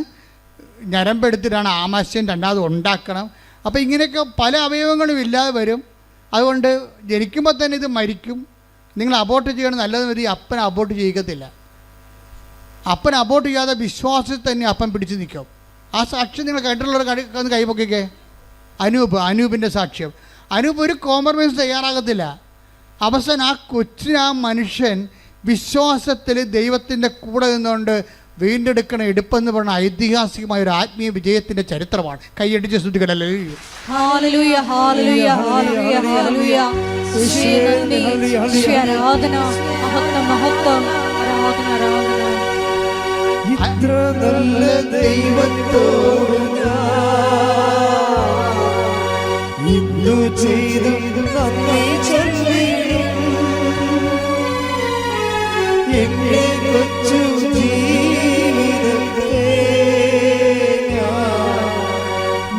ഞരമ്പെടുത്തിട്ടാണ് ആമാശയം രണ്ടാമത് ഉണ്ടാക്കണം. അപ്പോൾ ഇങ്ങനെയൊക്കെ പല അവയവങ്ങളും ഇല്ലാതെ വരും. അതുകൊണ്ട് ജനിക്കുമ്പോൾ തന്നെ ഇത് മരിക്കും. നിങ്ങൾ അബോർട്ട് ചെയ്യണം നല്ലതെന്ന് വരും. അപ്പൻ അബോർട്ട് ചെയ്യിക്കത്തില്ല. അപ്പൻ അബോർട്ട് ചെയ്യാതെ വിശ്വാസത്തിൽ തന്നെ അപ്പൻ പിടിച്ച് നിൽക്കും. ആ സാക്ഷ്യം നിങ്ങൾ കേട്ടിട്ടുള്ളവർ ഒന്ന് കൈപൊക്കിക്കേ. അനൂപിൻ്റെ സാക്ഷ്യം. അനൂപ് ഒരു കോംപ്രമൈസ് തയ്യാറാകത്തില്ല. അവസാനം ആ കൊച്ചിന് ആ മനുഷ്യൻ വിശ്വാസത്തിൽ ദൈവത്തിൻ്റെ കൂടെ നിന്നുകൊണ്ട് വീണ്ടെടുക്കണ എടുപ്പെന്ന് പറഞ്ഞ ഐതിഹാസികമായ ഒരു ആത്മീയ വിജയത്തിൻ്റെ ചരിത്രമാണ്. കൈയടിച്ച് ശ്രദ്ധിക്കണല്ലേ. Hallelujah hallelujah hallelujah hallelujah. ആരാധന, മഹത്വം മഹത്വം, ആരാധന ആരാധന. ഇത്ര നല്ല ദൈവത്തോട് ഞാൻ ഇന്നു ചെയ്തു നന്ദി ചൊല്ലിടും. എന്റെ കൊച്ചു ജീവിതത്തെ ഞാൻ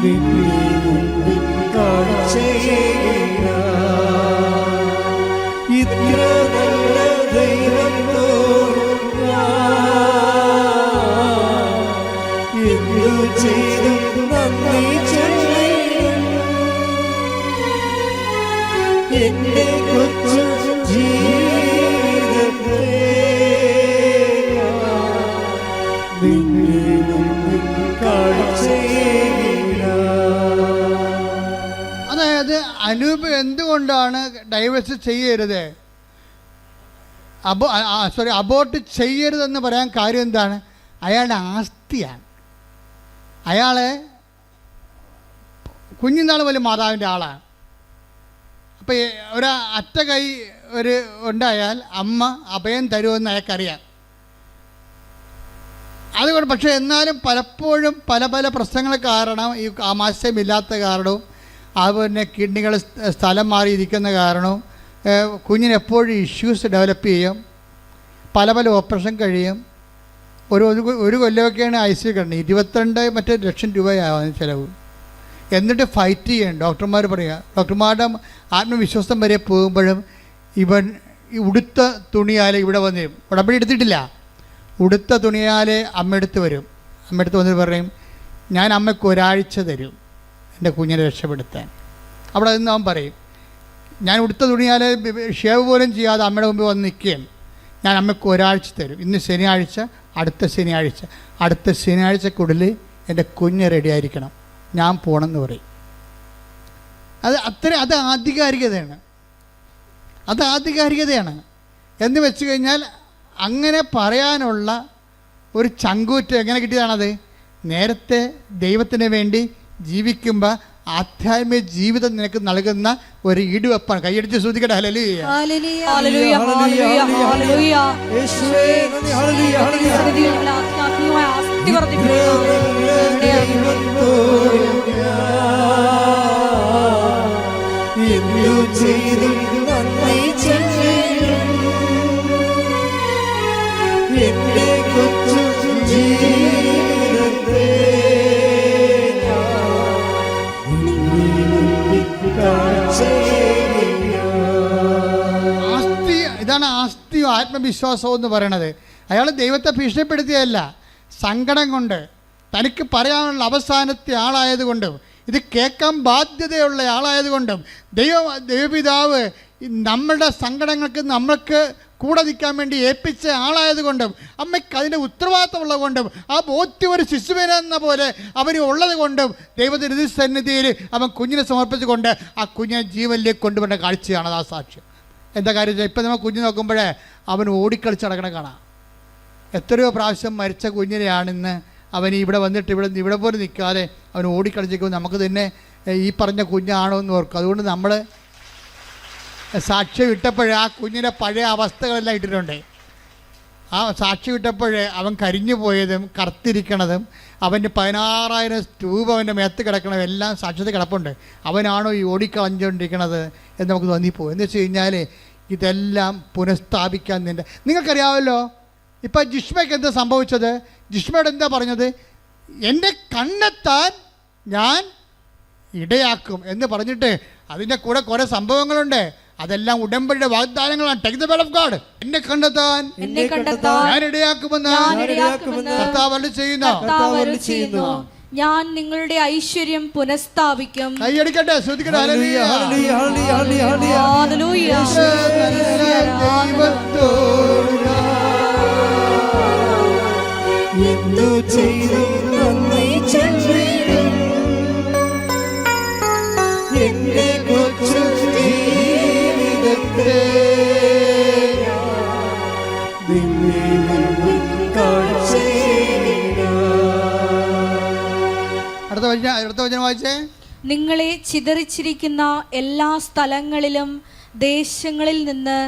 നിന്നെ മുമ്പിൽ കാഴ്ചയേകിടാം. ഇത്ര നല്ല ദൈവത്തോട് ഞാൻ എന്തു ചെയ്തു നന്ദി ചൊല്ലിടും. എന്റെ കൊച്ചു ജീവിതത്തെ നിന്നെ മുമ്പിൽ കാഴ്ചയേകിടാം. അതായത് അനൂപ് എന്തുകൊണ്ടാണ് ഡൈവേഴ്സ് ചെയ്യരുത്, അബോർട്ട് ചെയ്യരുതെന്ന് പറയാൻ കാര്യം എന്താണ്? അയാളുടെ ആസ്തിയാണ്. അയാളെ കുഞ്ഞുനാൾ പോലും മാതാവിൻ്റെ ആളാണ്. അപ്പോൾ ഒരു അറ്റ കൈ ഉണ്ടായാൽ അമ്മ അഭയം തരുമെന്ന് അയാൾക്കറിയാം. അതുകൊണ്ട് പക്ഷേ എന്നാലും പലപ്പോഴും പല പല പ്രശ്നങ്ങൾ കാരണം, ഈ ആമാശയമില്ലാത്ത കാരണവും അതുപോലെ കിഡ്നികൾ സ്ഥലം മാറിയിരിക്കുന്ന കാരണവും കുഞ്ഞിനെപ്പോഴും ഇഷ്യൂസ് ഡെവലപ്പ് ചെയ്യും. പല പല ഓപ്പറേഷൻ കഴിയും. ഒരു കൊല്ലമൊക്കെയാണ് ICU കിടന്നത്. 22 ലക്ഷം രൂപയാവും ചിലവ്. എന്നിട്ട് ഫൈറ്റ് ചെയ്യണം. ഡോക്ടർമാർ പറയുക, ഡോക്ടർമാരുടെ ആത്മവിശ്വാസം വരെ പോകുമ്പോഴും ഇവൻ ഈ ഉടുത്ത തുണിയാലെ ഇവിടെ വന്ന് ഉടമ്പടി എടുത്തിട്ടില്ല. ഉടുത്ത തുണിയാലെ അമ്മയെടുത്ത് വരും. അമ്മയെടുത്ത് വന്നിട്ട് പറയും, ഞാൻ അമ്മയ്ക്ക് ഒരാഴ്ച തരും എൻ്റെ കുഞ്ഞിനെ രക്ഷപ്പെടുത്താൻ. അവിടെ നിന്ന് അവൻ പറയും, ഞാൻ ഉടുത്ത തുണിയാലെ ഷേവ് പോലും ചെയ്യാതെ അമ്മയുടെ മുമ്പിൽ വന്ന് നിൽക്കുകയാണ്. ഞാൻ അമ്മയ്ക്ക് ഒരാഴ്ച തരും. ഇന്ന് ശനിയാഴ്ച, അടുത്ത ശനിയാഴ്ചക്കുള്ളിൽ എൻ്റെ കുഞ്ഞ് റെഡിയായിരിക്കണം, ഞാൻ പോകണമെന്ന് പറയും. അത് ആധികാരികതയാണ്. എന്ന് വെച്ച് കഴിഞ്ഞാൽ അങ്ങനെ പറയാനുള്ള ഒരു ചങ്കൂറ്റം എങ്ങനെ കിട്ടിയതാണത്? നേരത്തെ ദൈവത്തിന് വേണ്ടി ജീവിക്കുമ്പോൾ ആധ്യാത്മിക ജീവിതം നിനക്ക് നൽകുന്ന ഒരു ഈടുവെപ്പാണ്. കൈയടിച്ച് ശ്രദ്ധിക്കട്ടെ. Hallelujah hallelujah hallelujah hallelujah hallelujah. യേശുവേ നന്ദി. Hallelujah hallelujah hallelujah. ആത്മാക്കളുമായ ആസ്തി വർദ്ധിപ്പിക്കുന്നു. എന്തു ചെയ്തു നന്ദി ചൊല്ലിടും. എന്റെ കൊച്ചു ജീവിതത്തെ ഇതാണ് ആസ്തിയും ആത്മവിശ്വാസവും എന്ന് പറയണത്. അയാൾ ദൈവത്തെ ഭീഷണിപ്പെടുത്തിയതല്ല, സങ്കടം കൊണ്ട്, തനിക്ക് പറയാനുള്ള അവസാനത്തെ ആളായതുകൊണ്ടും ഇത് കേൾക്കാൻ ബാധ്യതയുള്ള ആളായതുകൊണ്ടും ദൈവപിതാവ് നമ്മളുടെ സങ്കടങ്ങൾക്ക് നമ്മൾക്ക് കൂടെ നിൽക്കാൻ വേണ്ടി ഏൽപ്പിച്ച ആളായതുകൊണ്ടും അമ്മയ്ക്ക് അതിൻ്റെ ഉത്തരവാദിത്തമുള്ളത് കൊണ്ടും ആ ബോധ്യം ഒരു ശിശുവിനെന്ന പോലെ അവന് ഉള്ളത് കൊണ്ടും ദൈവത്തിൻ്റെ സന്നിധിയിൽ അവൻ കുഞ്ഞിനെ സമർപ്പിച്ചുകൊണ്ട് ആ കുഞ്ഞിനെ ജീവനിലേക്ക് കൊണ്ടുവരേണ്ട കാഴ്ചയാണ് ആ സാക്ഷ്യം. എന്താ കാര്യം? ഇപ്പം നമ്മൾ കുഞ്ഞ് നോക്കുമ്പോഴേ അവൻ ഓടിക്കളിച്ച് നടക്കണ കാണാം. എത്രയോ പ്രാവശ്യം മരിച്ച കുഞ്ഞിനെയാണിന്ന് അവൻ ഇവിടെ വന്നിട്ട് ഇവിടെ പോലും നിൽക്കാതെ അവൻ ഓടിക്കളിച്ചേക്കും. നമുക്ക് തന്നെ ഈ പറഞ്ഞ കുഞ്ഞാണോ എന്ന് ഓർക്കും. അതുകൊണ്ട് നമ്മൾ സാക്ഷ്യം ഇട്ടപ്പോഴേ ആ കുഞ്ഞിൻ്റെ പഴയ അവസ്ഥകളെല്ലാം ഇട്ടിട്ടുണ്ട്. ആ സാക്ഷ്യം ഇട്ടപ്പോഴേ അവൻ കരിഞ്ഞു പോയതും കറുത്തിരിക്കണതും അവൻ്റെ 16,000 രൂപ അവൻ്റെ മേത്ത് കിടക്കണതും എല്ലാം സാക്ഷ്യത്തിൽ കിടപ്പുണ്ട്. അവനാണോ ഈ ഓടിക്കളഞ്ഞുകൊണ്ടിരിക്കണത് എന്ന് നമുക്ക് തോന്നിപ്പോകും. എന്ന് വെച്ച് കഴിഞ്ഞാൽ ഇതെല്ലാം പുനഃസ്ഥാപിക്കാൻ നിങ്ങൾക്കറിയാമല്ലോ. ഇപ്പം ജിഷ്മയ്ക്ക് എന്താ സംഭവിച്ചത്? ജിഷ്മയോട് എന്താ പറഞ്ഞത്? എൻ്റെ കണ്ണെത്താൻ ഞാൻ ഇടയാക്കും എന്ന് പറഞ്ഞിട്ട് അതിൻ്റെ കൂടെ കുറേ സംഭവങ്ങളുണ്ട്. അതെല്ലാം ഉടമ്പടിയുടെ വാഗ്ദാനങ്ങളാണ്. Take the word of God. എന്നെ കണ്ടെത്താൻ ഞാൻ ഇടയാക്കുമെന്ന് കർത്താവ് ചെയ്യുന്നു. ഞാൻ നിങ്ങളുടെ ഐശ്വര്യം പുനഃസ്ഥാപിക്കും. കൈയടിക്കട്ടെ, ശ്രദ്ധിക്കട്ടെ. Hallelujah hallelujah hallelujah. എന്തു ചെയ്തു നന്ദി ചൊല്ലിടും. എന്റെ കൊച്ചു ജീവിതത്തെ അടുത്ത വചനം വായിച്ചേ. നിങ്ങളെ ചിതറിച്ചിരിക്കുന്ന എല്ലാ സ്ഥലങ്ങളിലും ദേശങ്ങളിൽ നിന്ന്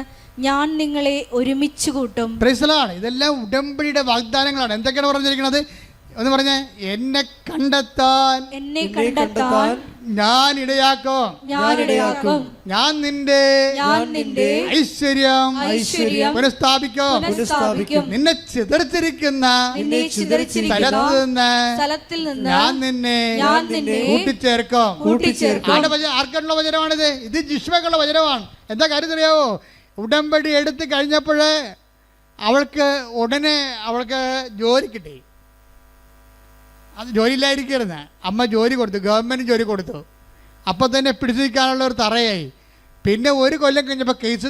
ഞാൻ നിങ്ങളെ ഒരുമിച്ച് കൂട്ടും. Praise the Lord. ഇതെല്ലാം ഉടമ്പടിയുടെ വാഗ്ദാനങ്ങളാണ്. എന്തൊക്കെയാണ് പറഞ്ഞിരിക്കുന്നത് എന്ന് പറഞ്ഞേ. എന്നെ കണ്ടെത്താൻ ഞാൻ ഇടയാക്കും, ഞാൻ നിന്റെ ഐശ്വര്യം പുനഃസ്ഥാപിക്കും, നിന്നെ ചിതറിച്ചിരിക്കുന്ന സ്ഥലത്തിൽ നിന്ന് ഞാൻ നിന്നെ കൂട്ടിച്ചേർക്കും. ആർക്കുള്ള വചനമാണിത്? ഇത് ജിഷ്മക്കുള്ള വചനമാണ്. എന്താ കാര്യം അറിയാവോ? ഉടമ്പടി എടുത്ത് കഴിഞ്ഞപ്പോഴേ അവൾക്ക് ജോലി കിട്ടി. അത് ജോലിയില്ലായിരിക്കരുന്ന്. അമ്മ ജോലി കൊടുത്തു, ഗവൺമെൻറ് ജോലി കൊടുത്തു. അപ്പം തന്നെ പിടിച്ചു നിൽക്കാനുള്ള ഒരു തറയായി. പിന്നെ ഒരു കൊല്ലം കഴിഞ്ഞപ്പോൾ കേസ്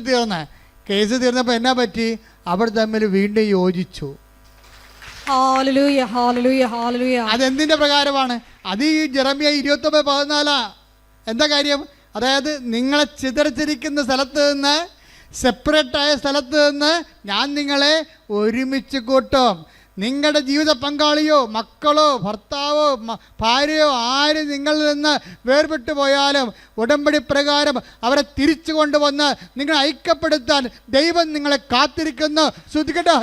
തീർന്നപ്പോൾ എന്നാ പറ്റി? അവർ തമ്മിൽ വീണ്ടും യോജിച്ചു. അതെന്തിൻ്റെ പ്രകാരമാണ്? അത് ഈ ജെറമ്യ 29:14. എന്താ കാര്യം? അതായത് നിങ്ങളെ ചിതറിച്ചിരിക്കുന്ന സ്ഥലത്ത് നിന്ന്, സെപ്പറേറ്റായ സ്ഥലത്ത് നിന്ന് ഞാൻ നിങ്ങളെ ഒരുമിച്ച് കൂട്ടും. നിങ്ങളുടെ ജീവിത പങ്കാളിയോ മക്കളോ ഭർത്താവോ ഭാര്യയോ ആര് നിങ്ങളിൽ നിന്ന് വേർപെട്ടു പോയാലും ഉടമ്പടി പ്രകാരം അവരെ തിരിച്ചു കൊണ്ടുവന്ന് നിങ്ങളെ ഐക്യപ്പെടുത്താൻ ദൈവം നിങ്ങളെ കാത്തിരിക്കുന്നു. ശ്രദ്ധിക്കട്ടെ.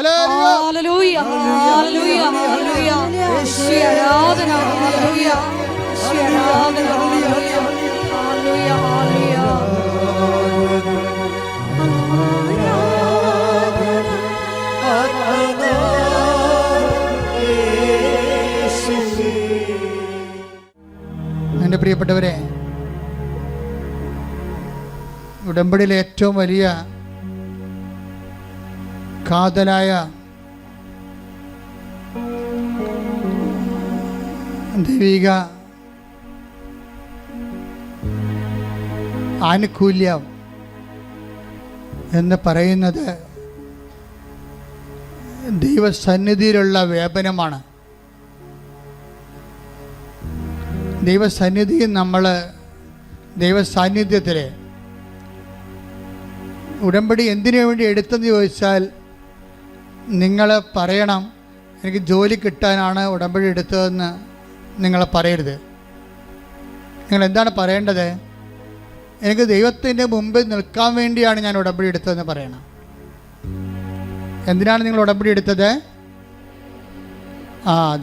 എൻ്റെ പ്രിയപ്പെട്ടവരെ, ഉടമ്പടിയിലെ ഏറ്റവും വലിയ കാതലായ ദൈവിക ആനുകൂല്യം എന്ന് പറയുന്നത് ദൈവസന്നിധിയിലുള്ള വ്യാപനമാണ്. ദൈവസന്നിധിയിൽ നമ്മൾ ദൈവസാന്നിധ്യത്തിൽ ഉടമ്പടി എന്തിനു വേണ്ടി എടുത്തെന്ന് ചോദിച്ചാൽ നിങ്ങൾ പറയണം, എനിക്ക് ജോലി കിട്ടാനാണ് ഉടമ്പടി എടുത്തതെന്ന് നിങ്ങൾ പറയരുത്. നിങ്ങൾ എന്താണ് പറയേണ്ടത്? എനിക്ക് ദൈവത്തിൻ്റെ മുമ്പിൽ നിൽക്കാൻ വേണ്ടിയാണ് ഞാൻ ഉടമ്പടി എടുത്തതെന്ന് പറയണം. എന്തിനാണ് നിങ്ങൾ ഉടമ്പടി എടുത്തത്?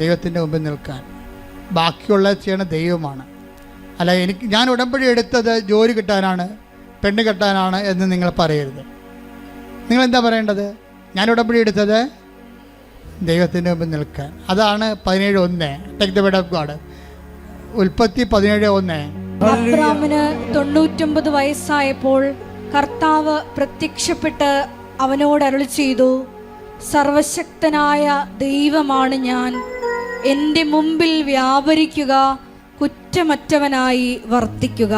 ദൈവത്തിൻ്റെ മുമ്പിൽ നിൽക്കാൻ. ബാക്കിയുള്ളത് ചെയ്യണ ദൈവമാണ്. അല്ല, ഞാൻ ഉടമ്പടി എടുത്തത് ജോലി കിട്ടാനാണ്, പെണ്ണ് കെട്ടാനാണ് എന്ന് നിങ്ങൾ പറയരുത്. നിങ്ങളെന്താ പറയേണ്ടത്? ഞാൻ ഉടമ്പടി എടുത്തത് ദൈവത്തിൻ്റെ മുമ്പിൽ നിൽക്കാൻ. അതാണ് 17:1. Take the word of God. ഉൽപ്പത്തി 17:1. അബ്രാമിന് 99 വയസ്സായപ്പോൾ കർത്താവ് പ്രത്യക്ഷപ്പെട്ട് അവനോട് അരുളി ചെയ്തു, സർവശക്തനായ ദൈവമാണ് ഞാൻ, എൻ്റെ മുമ്പിൽ വ്യാപരിക്കുക, കുറ്റമറ്റവനായി വർത്തിക്കുക.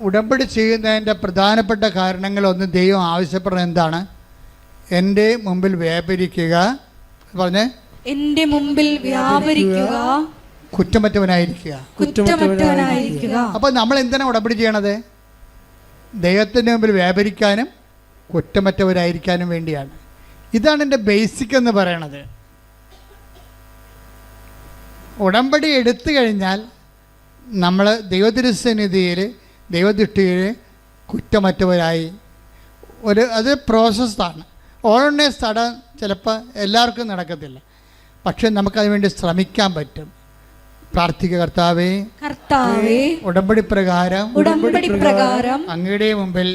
ഉടമ്പടി ചെയ്യുന്നതിൻ്റെ പ്രധാനപ്പെട്ട കാരണങ്ങളൊന്ന് ദൈവം ആവശ്യപ്പെടുന്നത് എന്താണ്? എൻ്റെ മുമ്പിൽ വ്യാപരിക്കുക. പറഞ്ഞേ, എൻ്റെ മുമ്പിൽ വ്യാപരിക്കുക, കുറ്റമറ്റവനായിരിക്കുക. അപ്പോൾ നമ്മൾ എന്തിനാണ് ഉടമ്പടി ചെയ്യണത്? ദൈവത്തിൻ്റെ മുമ്പിൽ വ്യാപരിക്കാനും കുറ്റമറ്റവരായിരിക്കാനും വേണ്ടിയാണ്. ഇതാണ് എൻ്റെ ബേസിക് എന്ന് പറയണത്. ഉടമ്പടി എടുത്തു കഴിഞ്ഞാൽ നമ്മൾ ദൈവതിരുസന്നിധിയിൽ ദൈവദൃഷ്ടിയിൽ കുറ്റമറ്റവരായി അത് പ്രോസസ്സാണ്. ഓരോന്നേ സ്ഥലം ചിലപ്പോൾ എല്ലാവർക്കും നടക്കത്തില്ല, പക്ഷെ നമുക്കതിന് വേണ്ടി ശ്രമിക്കാൻ പറ്റും. പ്രാർത്ഥിക്കുക, കർത്താവേ ഉടമ്പടി പ്രകാരം അങ്ങയുടെ മുമ്പിൽ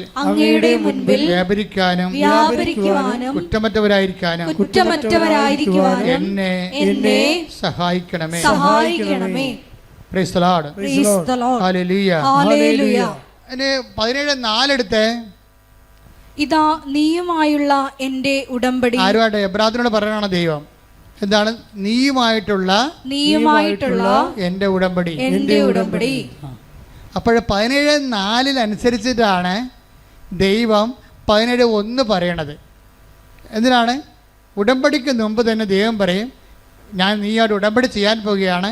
വ്യാപരിക്കാനും കുറ്റമറ്റവരായിരിക്കാനും എന്നെ സഹായിക്കണമേ. Praise the Lord. ഹല്ലേലൂയ. 17:4 എടുത്തേ. ഇതാ നീയുമായുള്ള എൻ്റെ ഉടമ്പടി. ആരുമായിട്ട്? എബ്രാത്തിനോട് പറയണ ദൈവം. എന്താണ്? നീയുമായിട്ടുള്ള എൻ്റെ ഉടമ്പടി. അപ്പോൾ 17:4 അനുസരിച്ചിട്ടാണ് ദൈവം 17:1 പറയണത്. എന്തിനാണ്? ഉടമ്പടിക്ക് മുമ്പ് തന്നെ ദൈവം പറയും, ഞാൻ നീയോട് ഉടമ്പടി ചെയ്യാൻ പോവുകയാണ്.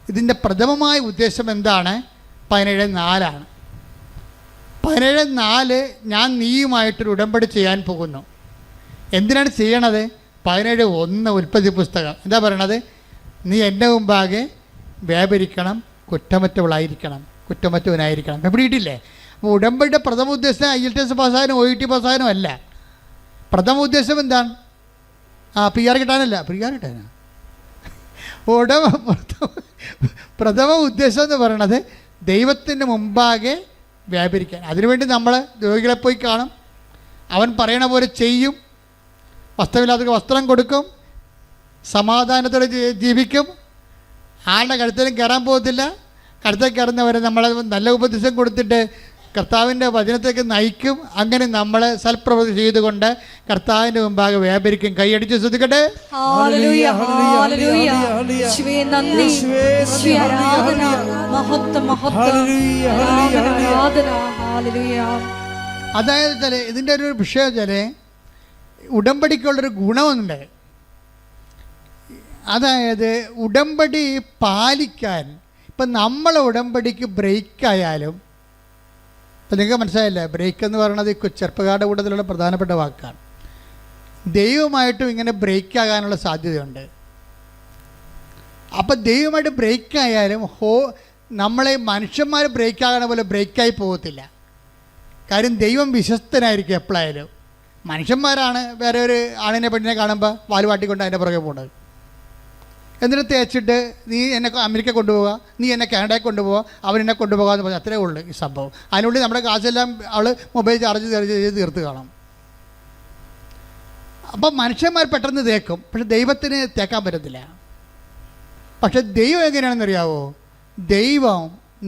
ഇതിൻ്റെ പ്രഥമമായ ഉദ്ദേശം എന്താണ്? 17:4 17:4 ഞാൻ നീയുമായിട്ടൊരു ഉടമ്പടി ചെയ്യാൻ പോകുന്നു. എന്തിനാണ് ചെയ്യണത്? 17:1 ഉൽപ്പത്തി പുസ്തകം എന്താ പറയണത്? നീ എൻ്റെ മുമ്പാകെ വ്യാപരിക്കണം, കുറ്റമറ്റവനായിരിക്കണം. എവിടെയിട്ടില്ലേ? അപ്പോൾ ഉടമ്പടിയുടെ പ്രഥമ ഉദ്ദേശം IELTS പാസ്സാകാനും OET പാസ്സാകാനും അല്ല. പ്രഥമ ഉദ്ദേശം എന്താണ്? PR കിട്ടാനല്ല, PR കിട്ടാനാണ്. പ്രഥമ ഉദ്ദേശം എന്ന് പറയണത് ദൈവത്തിൻ്റെ മുമ്പാകെ വ്യാപരിക്കാൻ. അതിനുവേണ്ടി നമ്മൾ രോഗികളെ പോയി കാണും, അവൻ പറയണ പോലെ ചെയ്യും, വസ്ത്രമില്ലാത്തവർക്ക് വസ്ത്രം കൊടുക്കും, സമാധാനത്തോടെ ജീവിക്കും, ആളുടെ കഴുത്തിലും കയറാൻ പോകത്തില്ല. കഴുത്തിൽ കയറുന്നവരെ നമ്മൾ നല്ല ഉപദേശം കൊടുത്തിട്ട് കർത്താവിൻ്റെ വചനത്തേക്ക് നയിക്കും. അങ്ങനെ നമ്മൾ സൽപ്രവൃത്തി ചെയ്തുകൊണ്ട് കർത്താവിൻ്റെ മുമ്പാകെ വ്യാപരിക്കും. കൈയടിച്ച് ശ്രദ്ധിക്കട്ടെ. അതായത് ഇതിൻ്റെ ഒരു വിഷയം ഉടമ്പടിക്കുള്ളൊരു ഗുണമുണ്ട്. അതായത് ഉടമ്പടി പാലിക്കാൻ ഇപ്പം നമ്മൾ ഉടമ്പടിക്ക് ബ്രേക്കായാലും, ഇപ്പം നിങ്ങൾക്ക് മനസ്സിലായില്ലേ, ബ്രേക്ക് എന്ന് പറയുന്നത് ചെറുപ്പക്കാരുടെ കൂട്ടത്തിലുള്ള പ്രധാനപ്പെട്ട വാക്കാണ്. ദൈവമായിട്ടും ഇങ്ങനെ ബ്രേക്കാകാനുള്ള സാധ്യതയുണ്ട്. അപ്പം ദൈവമായിട്ട് ബ്രേക്കായാലും നമ്മളെ മനുഷ്യന്മാർ ബ്രേക്കാകണ പോലെ ബ്രേക്കായി പോകത്തില്ല. കാര്യം ദൈവം വിശ്വസ്തനായിരിക്കും എപ്പോഴായാലും. മനുഷ്യന്മാരാണ് വേറെ ഒരു ആണിനെ പെണ്ണിനെ കാണുമ്പോൾ വാലുവാട്ടിക്കൊണ്ട് അതിൻ്റെ പുറകെ പോകുന്നത്. എന്നിട്ട് തേച്ചിട്ട് നീ എന്നെ അമേരിക്ക കൊണ്ടുപോവുക, നീ എന്നെ കാനഡയിൽ കൊണ്ടുപോവുക, അവനെന്നെ കൊണ്ടുപോകുക എന്ന് പറഞ്ഞാൽ അത്രേ ഉള്ളൂ ഈ സംഭവം. അതിനുള്ളിൽ നമ്മുടെ കാശെല്ലാം അവൾ മൊബൈൽ ചാർജ് ചെയ്ത് തീർത്ത് കാണും. അപ്പം മനുഷ്യന്മാർ പെട്ടെന്ന് തേക്കും, പക്ഷെ ദൈവത്തിന് തേക്കാൻ പറ്റത്തില്ല. പക്ഷെ ദൈവം എങ്ങനെയാണെന്നറിയാവോ? ദൈവം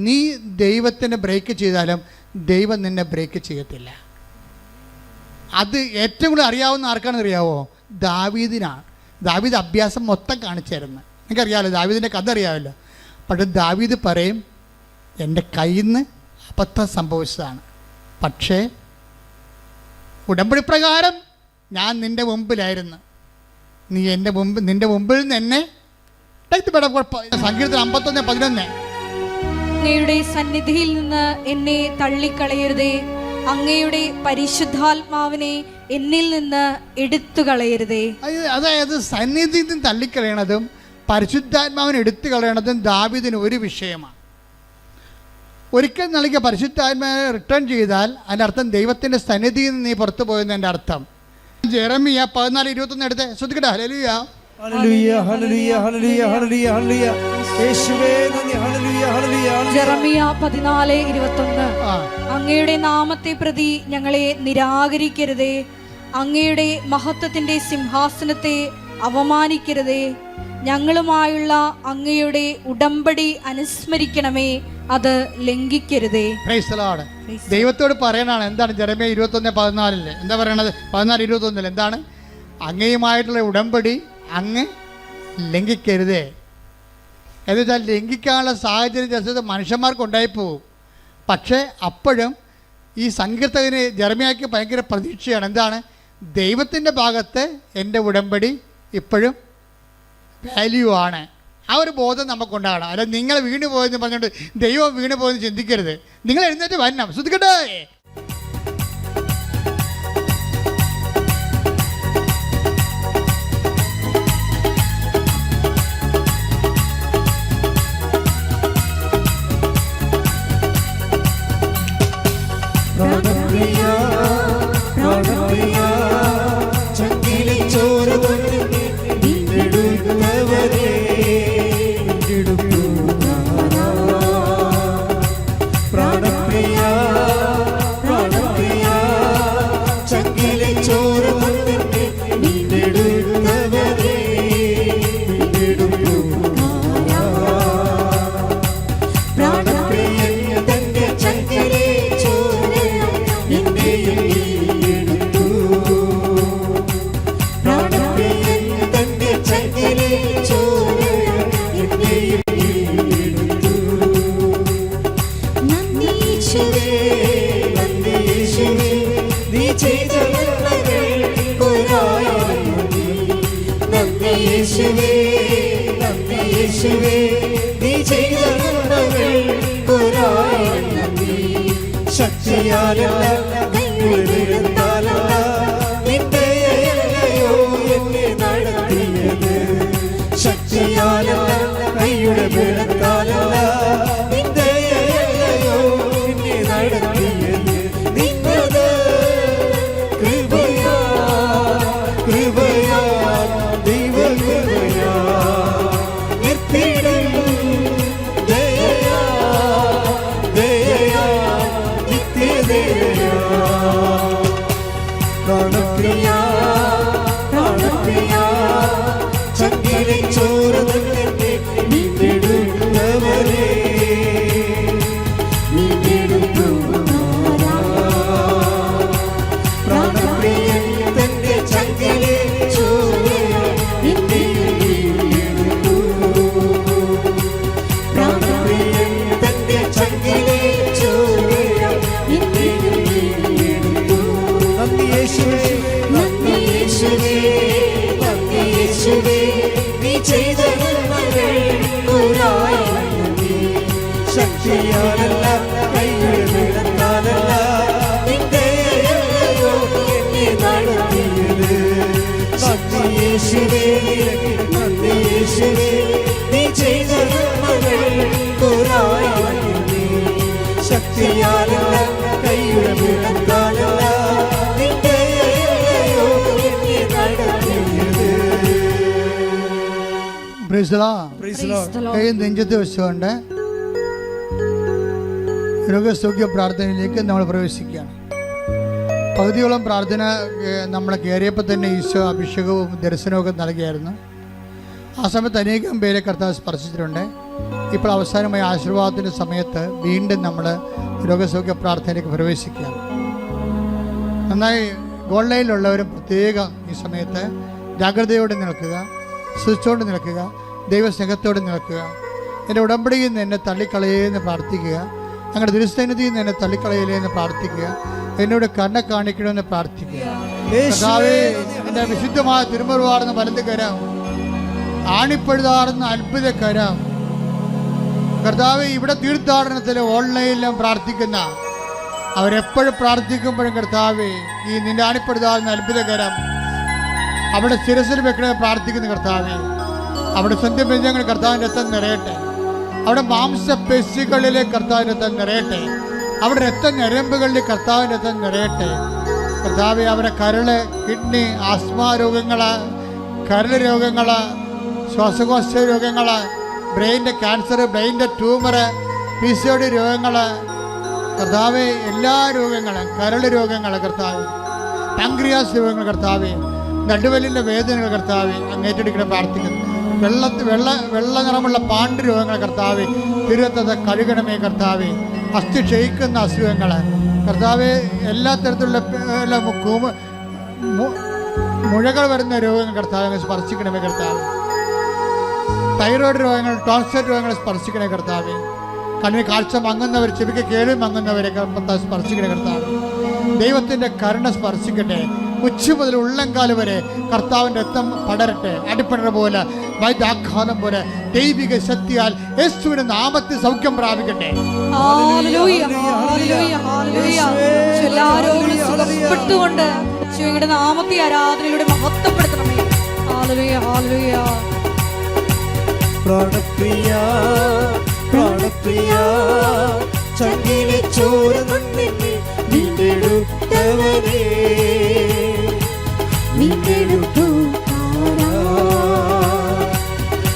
നീ ദൈവത്തിന് ബ്രേക്ക് ചെയ്താലും ദൈവം നിന്നെ ബ്രേക്ക് ചെയ്യത്തില്ല. അത് ഏറ്റവും കൂടുതൽ അറിയാവുന്ന ആർക്കാണെന്ന് അറിയാവോ? ദാവീദിനാണ്. ദാവീദ് അഭ്യാസം മൊത്തം കാണിച്ചു തരുന്നത് നിങ്ങൾക്കറിയാമല്ലോ, ദാവീദിൻ്റെ കഥ അറിയാമല്ലോ. പക്ഷെ ദാവീദ് പറയും, എൻ്റെ കയ്യിൽ നിന്ന് അബദ്ധം സംഭവിച്ചതാണ്, പക്ഷേ ഉടമ്പടി പ്രകാരം ഞാൻ നിൻ്റെ മുമ്പിലായിരുന്നു, നീ നിൻ്റെ മുമ്പിൽ നിന്ന് എന്നെ സങ്കീർത്തനം 51:11 അങ്ങയുടെ സന്നിധിയിൽ നിന്ന് എന്നെ തള്ളിക്കളയരുതേ, അങ്ങയുടെ പരിശുദ്ധാത്മാവിനെ എന്നിൽ നിന്ന് എടുത്തു കളയരുതേ. അതായത് സന്നിധിയിൽ നിന്ന് തള്ളിക്കളയണതും പരിശുദ്ധാത്മാവിനെ എടുത്തു കളയണതും ദാവീദിന് ഒരു വിഷയമാണ്. ഒരിക്കൽ നൽകിയ പരിശുദ്ധാത്മാവിനെ റിട്ടേൺ ചെയ്താൽ അതിൻ്റെ അർത്ഥം ദൈവത്തിൻ്റെ സന്നിധിയിൽ നിന്ന് നീ പുറത്തു പോയെന്നതിൻ്റെ അർത്ഥം. ജെറമിയ 14:21 എടുത്ത് ശ്രദ്ധിക്കട്ടെ. Hallelujah hallelujah hallelujah hallelujah hallelujah hallelujah യേശുവേ നന്ദി. ഹല്ലേലൂയ ഹല്ലേലൂയ ജെറമിയ 14:21 അങ്ങയുടെ നാമത്തെ പ്രതി ഞങ്ങളെ നിരാകരിക്കരുതേ, അങ്ങയുടെ മഹത്വത്തിന്റെ സിംഹാസനത്തെ അവമാനിക്കരുതേ, ഞങ്ങളുമായുള്ള അങ്ങയുടെ ഉടമ്പടി അനുസ്മരിക്കണമേ, അത് ലംഘിക്കരുതേ. ദൈവത്തോട് പറയണാണ്. എന്താണ് ജെറമിയ 21:14 എന്താ പറയണത്? 14:21 എന്താണ്? അങ്ങയുമായിട്ടുള്ള ഉടമ്പടി അങ്ങ് ലംഘിക്കരുതേ. എന്ന് വെച്ചാൽ ലംഘിക്കാനുള്ള സാഹചര്യം ചിലത് മനുഷ്യന്മാർക്കുണ്ടായിപ്പോവും. പക്ഷേ അപ്പോഴും ഈ സങ്കീർത്തകന് ജെറമിയാക്ക് ഭയങ്കര പ്രതീക്ഷയാണ്. എന്താണ്? ദൈവത്തിൻ്റെ ഭാഗത്ത് എൻ്റെ ഉടമ്പടി ഇപ്പോഴും വാല്യൂ ആണ്. ആ ഒരു ബോധം നമുക്കുണ്ടാകണം. അല്ല നിങ്ങൾ വീണ് പോയെന്ന് പറഞ്ഞുകൊണ്ട് ദൈവം വീണ് പോയെന്ന് ചിന്തിക്കരുത്. നിങ്ങൾ എഴുന്നേറ്റ് വരണം. ശ്രദ്ധിക്കട്ടെ. ശക്തിയാലല്ല നിന്റെ പ്രാണപ്രിയ പ്രാണപ്രിയ ചങ്കിലെ ചോര വീണ്ടെടുത്തവരെ പ്രാണപ്രിയൻ തന്റെ ചങ്കിലെ ചോര പ്രാണപ്രിയൻ തന്റെ ചങ്കിലെ ചോര നന്ദി യേശുവേ നന്ദി യേശുവേ നന്ദി യേശുവേ നീ ചെയ്ത ശക്തിയാലല്ല കൈവിടാനല്ല നിന്റെ എന്നെ നടത്തിയത് നന്ദി യേശുവേ നന്ദി യേശുവേ നീ ചെയ്ത ശക്തിയാലല്ല കൈവിടാനല്ല നിന്റെ എന്നെ നടത്തിയത്. Praise the Lord. കൈ നെഞ്ചത്ത് വെച്ചുകൊണ്ട് രോഗസൗഖ്യ പ്രാർത്ഥനയിലേക്ക് നമ്മൾ പ്രവേശിക്കുകയാണ്. പകുതിയോളം പ്രാർത്ഥന നമ്മൾ കയറിയപ്പോൾ തന്നെ ഈശോ അഭിഷേകവും ദർശനവും നൽകിയായിരുന്നു. ആ സമയത്ത് അനേകം പേരെ കർത്താവ് സ്പർശിച്ചിട്ടുണ്ട്. ഇപ്പോൾ അവസാനമായി ആശീർവാദത്തിൻ്റെ സമയത്ത് വീണ്ടും നമ്മൾ രോഗസൗഖ്യ പ്രാർത്ഥനയിലേക്ക് പ്രവേശിക്കുകയാണ്. നന്നായി ഓൺലൈനിലുള്ളവരും പ്രത്യേകം ഈ സമയത്ത് ജാഗ്രതയോടെ നിൽക്കുക, സൂക്ഷിച്ചുകൊണ്ട് നിൽക്കുക, ദൈവസ്നേഹത്തോടെ നിൽക്കുക. എൻ്റെ ഉടമ്പടിയിൽ നിന്ന് എന്നെ തള്ളിക്കളയെന്ന് പ്രാർത്ഥിക്കുക. ഞങ്ങളുടെ ദുരുസന്നിധിയിൽ നിന്ന് എന്നെ തള്ളിക്കളയില്ലെന്ന് പ്രാർത്ഥിക്കുക. എന്നോട് കണ്ണ കാണിക്കണമെന്ന് പ്രാർത്ഥിക്കുക. കർത്താവേ, എൻ്റെ വിശുദ്ധമായ തിരുമുറുവാർന്ന വലത് കരം, ആണിപ്പഴുതാറുന്ന അത്ഭുത കരം, കർത്താവേ, ഇവിടെ തീർത്ഥാടനത്തിൽ ഓൺലൈനിലും പ്രാർത്ഥിക്കുന്ന അവരെപ്പോഴും പ്രാർത്ഥിക്കുമ്പോഴും കർത്താവേ, ഈ നിന്റെ ആണിപ്പഴുതാറുന്ന അത്ഭുത കരം അവിടെ ശിരസിൽ വെക്കണേ പ്രാർത്ഥിക്കുന്ന കർത്താവേ, അവിടെ സ്വന്തം ബന്ധങ്ങൾ കർത്താവിൻ്റെ രക്തം നിറയട്ടെ. അവിടെ മാംസപേശികളിലെ കർത്താവിൻ്റെ രക്തം നിറയട്ടെ. അവിടെ രക്തഞരമ്പുകളിലെ കർത്താവിൻ്റെ രക്തം നിറയട്ടെ. കർത്താവെ, അവരെ കരള്, കിഡ്നി, ആസ്മ രോഗങ്ങൾ, കരൾ രോഗങ്ങൾ, ശ്വാസകോശ രോഗങ്ങൾ, ബ്രെയിൻ്റെ ക്യാൻസർ, ബ്രെയിൻ്റെ ട്യൂമർ, PCOD രോഗങ്ങൾ, കർത്താവെ, എല്ലാ രോഗങ്ങളും, കരൾ രോഗങ്ങൾ കർത്താവെ, പാൻക്രിയാസ് രോഗങ്ങൾ കർത്താവെ, നടുവലിൻ്റെ വേദനകൾ കർത്താവെ, അങ്ങേറ്റെടുക്കണം പ്രാർത്ഥിക്കുന്നു. വെള്ള നിറമുള്ള പാണ്ഡു രോഗങ്ങൾ കർത്താവെ, തിരുവത്തത് കഴുകണമേ കർത്താവെ. അസ്ഥി ക്ഷയിക്കുന്ന അസുഖങ്ങൾ കർത്താവെ, എല്ലാ തരത്തിലുള്ള മുഴകൾ വരുന്ന രോഗങ്ങൾ കർത്താവെ സ്പർശിക്കണമേ കർത്താവെ. തൈറോയ്ഡ് രോഗങ്ങൾ, ടോൺസിൽ രോഗങ്ങൾ സ്പർശിക്കണേ കർത്താവെ. കണ്ണിന് കാഴ്ച മങ്ങുന്നവർ, ചെവിക്ക് കേൾവി മങ്ങുന്നവരെ സ്പർശിക്കണേ കർത്താവെ. ദൈവത്തിൻ്റെ കരുണ സ്പർശിക്കട്ടെ. ഉച്ച മുതൽ ഉള്ളംകാല് വരെ കർത്താവിൻ്റെ രക്തം പടരട്ടെ. അടിപ്പടര പോലെ, വൈദ്യാഘാതം പോലെ ദൈവിക ശക്തിയാൽ യേശുവിന്റെ നാമത്തിൽ സൗഖ്യം പ്രാപിക്കട്ടെ. നാമത്തെ ആരാധനയിലൂടെ മഹത്വപ്പെടുത്തണമേ. പ്രാണപ്രിയ പ്രാണപ്രിയ ചങ്കിലെ ചോര വീണ്ടെടുത്തവനെ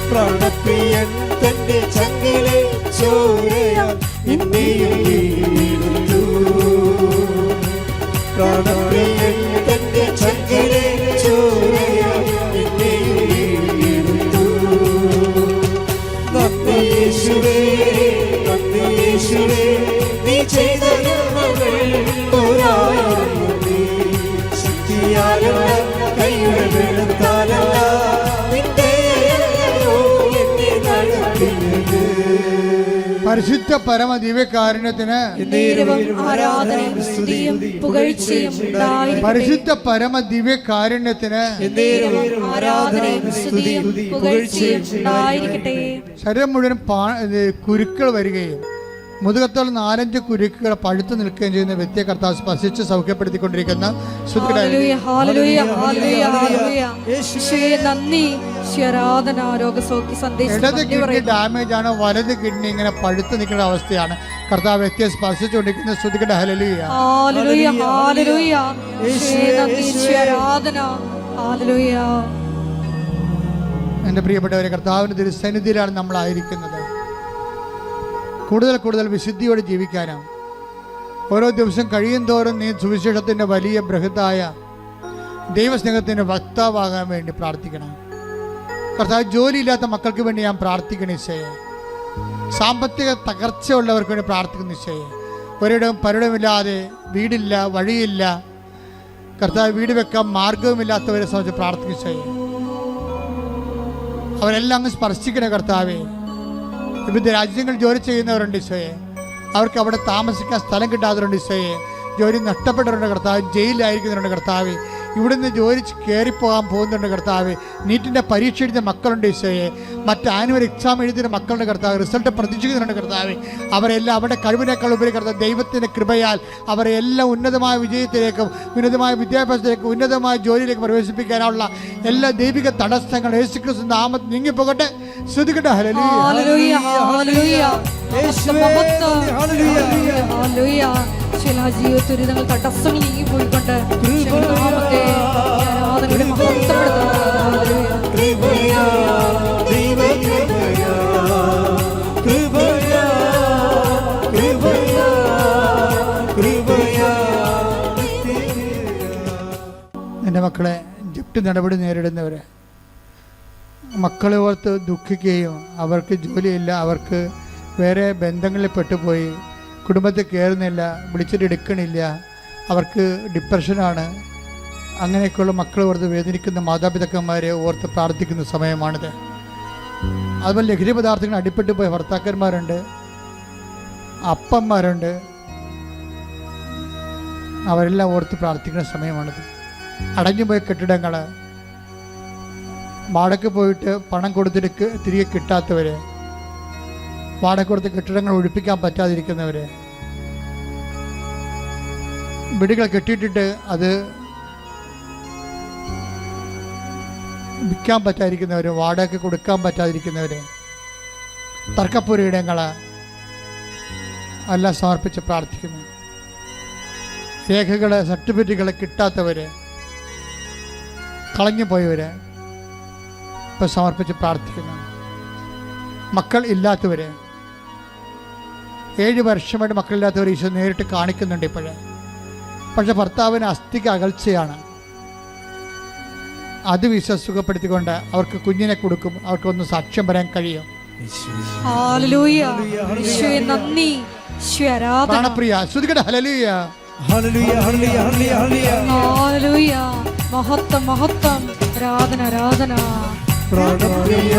പ്രാണപ്രിയൻ തന്റെ ചങ്കിലെ ചോരയാൽ എന്നെയും വീണ്ടെടുത്തു. പ്രാണപ്രിയൻ തന്റെ ചങ്കിലെ ചോരയാൽ എന്നെയും വീണ്ടെടുത്തു. നന്ദി യേശുവേ നന്ദി യേശുവേ നീ ചെയ്ത ശക്തിയാലല്ല കൈയുടെ വെളുത്താലല്ല നിന്റെ എന്നെ നടത്തിയത്. പരിശുദ്ധ പരമ ദിവ്യകാരുണ്യത്തിന് പരിശുദ്ധ പരമ ദിവ്യകാരുണ്യത്തിന് ശരീരം മുഴുവൻ കുരുക്കൾ വരികയും മുതുകത്തോളം 4-5 കുരുക്കുകൾ പഴുത്തു നിൽക്കുകയും ചെയ്യുന്ന വ്യക്തിയെ കർത്താവ് സ്പർശിച്ച് സൗഖ്യപ്പെടുത്തിക്കൊണ്ടിരിക്കുന്ന ഇടത് കിഡ്നി ഡാമേജ് ആണ്, വലത് കിഡ്നി ഇങ്ങനെ പഴുത്തു നിൽക്കുന്ന അവസ്ഥയാണ്. കർത്താവ് വ്യക്തിയെ സ്പർശിച്ചുകൊണ്ടിരിക്കുന്ന ശ്രുതികയുടെ ഹല്ലേലൂയ. എൻ്റെ പ്രിയപ്പെട്ടവരെ, കർത്താവിൻ്റെ തിരുസന്നിധിയിലാണ് നമ്മളായിരിക്കുന്നത്. കൂടുതൽ കൂടുതൽ വിശുദ്ധിയോടെ ജീവിക്കാനാണ്. ഓരോ ദിവസം കഴിയും തോറും നീ സുവിശേഷത്തിൻ്റെ വലിയ ബൃഹത്തായ ദൈവസ്നേഹത്തിൻ്റെ വക്താവാകാൻ വേണ്ടി പ്രാർത്ഥിക്കണം. കർത്താവ്, ജോലിയില്ലാത്ത മക്കൾക്ക് വേണ്ടി ഞാൻ പ്രാർത്ഥിക്കണം ഈശോയെ. സാമ്പത്തിക തകർച്ചയുള്ളവർക്ക് വേണ്ടി പ്രാർത്ഥിക്കുന്നു ഈശോയെ. ഒരിടവും പരിടമില്ലാതെ, വീടില്ല, വഴിയില്ല, കർത്താവ് വീട് വെക്കാൻ മാർഗവുമില്ലാത്തവരെ സംബന്ധിച്ച് പ്രാർത്ഥിക്കുന്നു ഈശോയെ. അവരെല്ലാം അങ്ങ് സ്പർശിക്കണേ കർത്താവേ. വിവിധ രാജ്യങ്ങളിൽ ജോലി ചെയ്യുന്നവരുണ്ട് ഈശോയെ, അവർക്ക് അവിടെ താമസിക്കാൻ സ്ഥലം കിട്ടാത്തവരുണ്ട് ഈശോയെ. ജോലി നഷ്ടപ്പെട്ടവരുണ്ട് കർത്താവ്, ജയിലിലായിരിക്കുന്നവരുണ്ട് കർത്താവ്, ഇവിടുന്ന് ജോലി കയറിപ്പോകാൻ പോകുന്നുണ്ട് കർത്താവ്. നീറ്റിൻ്റെ പരീക്ഷ എഴുതിയ മക്കളുണ്ട് ഈശോയെ, മറ്റ് ആനുവൽ എക്സാം എഴുതിയ മക്കളുടെ കർത്താവ്, റിസൾട്ട് പ്രതീക്ഷിക്കുന്നുണ്ട് കർത്താവ്. അവരെല്ലാം അവരുടെ കഴിവിനേക്കാൾ ഉപരി കർത്താവ് ദൈവത്തിൻ്റെ കൃപയാൽ അവരെ എല്ലാം ഉന്നതമായ വിജയത്തിലേക്കും ഉന്നതമായ വിദ്യാഭ്യാസത്തിലേക്കും ഉന്നതമായ ജോലിയിലേക്ക് പ്രവേശിപ്പിക്കാനുള്ള എല്ലാ ദൈവിക തടസ്സങ്ങളും യേശുക്രിസ്തു നാമത്തിൽ നീങ്ങിപ്പോകട്ടെ. ശ്രദ്ധിക്കട്ടെ. ചില ജീവിതത്തിൽ തടസ്സങ്ങൾ നീങ്ങിപ്പോയിക്കൊണ്ട് നാമത്തെ ആരാധനയുടെ എൻ്റെ മക്കളെ, ജപ്തി നടപടി നേരിടുന്നവരെ മക്കളെ ഓർത്ത് ദുഃഖിക്കുകയും അവർക്ക് ജോലിയില്ല, അവർക്ക് വേറെ ബന്ധങ്ങളിൽ പെട്ടുപോയി, കുടുംബത്തിൽ കയറുന്നില്ല, വിളിച്ചിട്ട് എടുക്കണില്ല, അവർക്ക് ഡിപ്രഷനാണ്, അങ്ങനെയൊക്കെയുള്ള മക്കളെ ഓർത്ത് വേദനിക്കുന്ന മാതാപിതാക്കന്മാരെ ഓർത്ത് പ്രാർത്ഥിക്കുന്ന സമയമാണിത്. അതുപോലെ ലഹരി പദാർത്ഥങ്ങൾ അടിപ്പെട്ടു പോയ ഭർത്താക്കന്മാരുണ്ട്, അപ്പന്മാരുണ്ട്, അവരെല്ലാം ഓർത്ത് പ്രാർത്ഥിക്കുന്ന സമയമാണിത്. അടഞ്ഞുപോയ കെട്ടിടങ്ങൾ, വാടക പോയിട്ട് പണം കൊടുത്തിട്ട് തിരികെ കിട്ടാത്തവർ, വാടക കൊടുത്ത് കെട്ടിടങ്ങൾ ഒഴിപ്പിക്കാൻ പറ്റാതിരിക്കുന്നവർ, വീടുകൾ കെട്ടിയിട്ടിട്ട് അത് വിൽക്കാൻ പറ്റാതിരിക്കുന്നവർ, വാടക കൊടുക്കാൻ പറ്റാതിരിക്കുന്നവർ, തർക്കപ്പുരയിടങ്ങൾ എല്ലാം സമർപ്പിച്ച് പ്രാർത്ഥിക്കുന്നു. രേഖകൾ, സർട്ടിഫിക്കറ്റുകൾ കിട്ടാത്തവർ, കളഞ്ഞു പോയവർ ഇപ്പം സമർപ്പിച്ച് പ്രാർത്ഥിക്കുന്നു. മക്കൾ ഇല്ലാത്തവർ, 7 വർഷമായിട്ട് മക്കളില്ലാത്തവർ ഈശോ നേരിട്ട് കാണിക്കുന്നുണ്ട് ഇപ്പോഴേ. പക്ഷെ ഭർത്താവിന് അസ്ഥിക്ക് അകൽച്ചയാണ്. അത് ഈശോ സുഖപ്പെടുത്തിക്കൊണ്ട് അവർക്ക് കുഞ്ഞിനെ കൊടുക്കും, അവർക്കൊന്ന് സാക്ഷ്യം പറയാൻ കഴിയും. പ്രാണപ്രിയ ശ്രുതികട ഹല്ലേലൂയ. മഹത്വം മഹത്വം, ആരാധന ആരാധന. പ്രാണപ്രിയ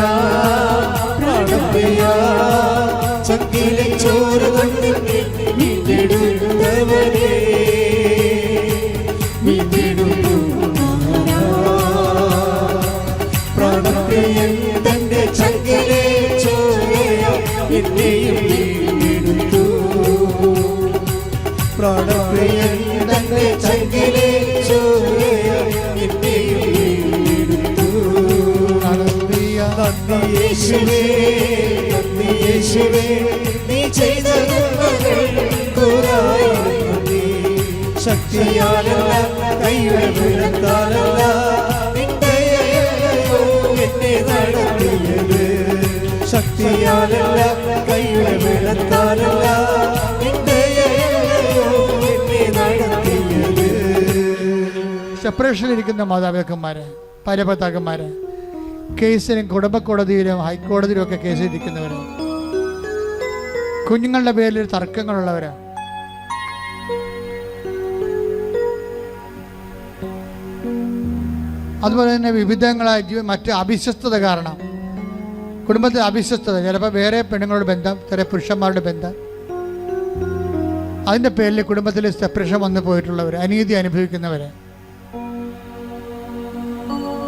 പ്രാണപ്രിയ ചങ്കിലെ ചോര കൊണ്ട് വീണ്ടെടുത്തവരേ, പ്രാണപ്രിയൻ തന്റെ ചങ്കിലെ ചോരയ എന്നെയും വീണ്ടെടുത്തു. പ്രാണപ്രിയൻ തന്റെ ചങ്കിലെ ചോരയ എന്നെയും വീണ്ടെടുത്തു. നന്ദി യേശുവേ, നന്ദി യേശുവേ, നീ ചെയ്ത നന്മകൾക്കൊരായിരം ശക്തിയാലല്ല, കൈവെളുത്താലല്ല, നിന്ദയയോ എന്നെ നടത്തിയത്. ശക്തിയാലല്ല, കൈവെളുത്താലല്ല, നിന്ദയയോ എന്നെ നടത്തിയത്. സെപ്പറേഷനിലിരിക്കുന്ന മാതാപിതാക്കന്മാരെ, ഭാര്യാഭർത്താക്കന്മാരെ, കേസിലും കുടുംബ കോടതിയിലും ഹൈക്കോടതിയിലും ഒക്കെ കേസിലിരിക്കുന്നവർ, കുഞ്ഞുങ്ങളുടെ പേരിൽ തർക്കങ്ങളുള്ളവർ, അതുപോലെ തന്നെ വിവിധങ്ങളായ മറ്റ് അവിശ്വസ്തത കാരണം കുടുംബത്തിൽ അവിശ്വസ്തത, ചിലപ്പോൾ വേറെ പെണ്ണുങ്ങളുടെ ബന്ധം, ചില പുരുഷന്മാരുടെ ബന്ധം, അതിൻ്റെ പേരിൽ കുടുംബത്തിൽ സെപ്പറേഷൻ വന്നു പോയിട്ടുള്ളവർ, അനീതി അനുഭവിക്കുന്നവർ,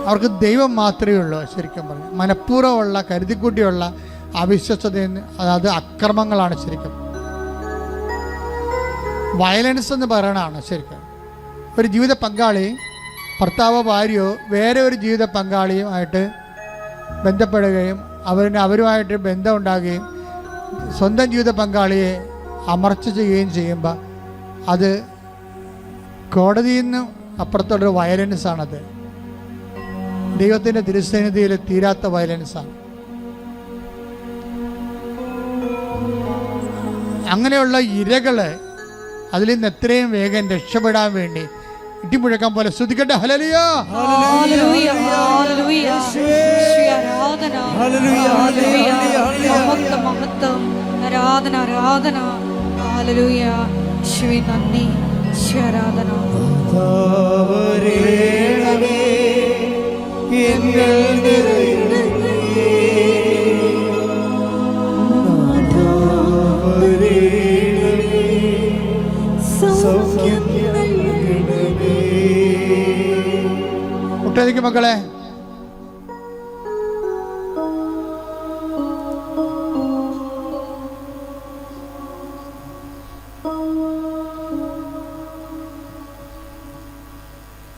അവർക്ക് ദൈവം മാത്രമേ ഉള്ളൂ. ശരിക്കും പറഞ്ഞു മനഃപൂർവ്വമുള്ള കരുതിക്കൂട്ടിയുള്ള അവിശ്വസ്തത, അതായത് അക്രമങ്ങളാണ് ശരിക്കും. വയലൻസ് എന്ന് പറയണതാണ് ശരിക്കും. ഒരു ജീവിത പങ്കാളി, ഭർത്താവോ ഭാര്യയോ വേറെ ഒരു ജീവിത പങ്കാളിയുമായിട്ട് ബന്ധപ്പെടുകയും അവരുമായിട്ട് ബന്ധം ഉണ്ടാകുകയും സ്വന്തം ജീവിത പങ്കാളിയെ അമർച്ച ചെയ്യുകയും ചെയ്യുമ്പോൾ അത് കോടതിയിൽ നിന്നും അപ്പുറത്തുള്ളൊരു വയലൻസാണത്. ദൈവത്തിൻ്റെ തിരുസന്നിധിയിൽ തീരാത്ത വയലൻസാണ്. അങ്ങനെയുള്ള ഇരകൾ അതിൽ നിന്ന് എത്രയും വേഗം രക്ഷപ്പെടാൻ വേണ്ടി ഇടിമുഴക്കം പോലെ സ്തുതിക്കട്ടെ. Hallelujah, hallelujah, hallelujah. യേശുവേ ആരാധന, ഹല്ലേലൂയ. മഹത്വം, മഹത്വം, ആരാധന, ആരാധന. ഹല്ലേലൂയ. യേശുവേ നന്ദി, യേശുവേ ആരാധന. വരേണമേ എന്നിൽ നിറയണമേ, നാഥാ വരേണമേ സൗഖ്യം നൽകണമേ. ഒട്ടേക്ക് മക്കളെ,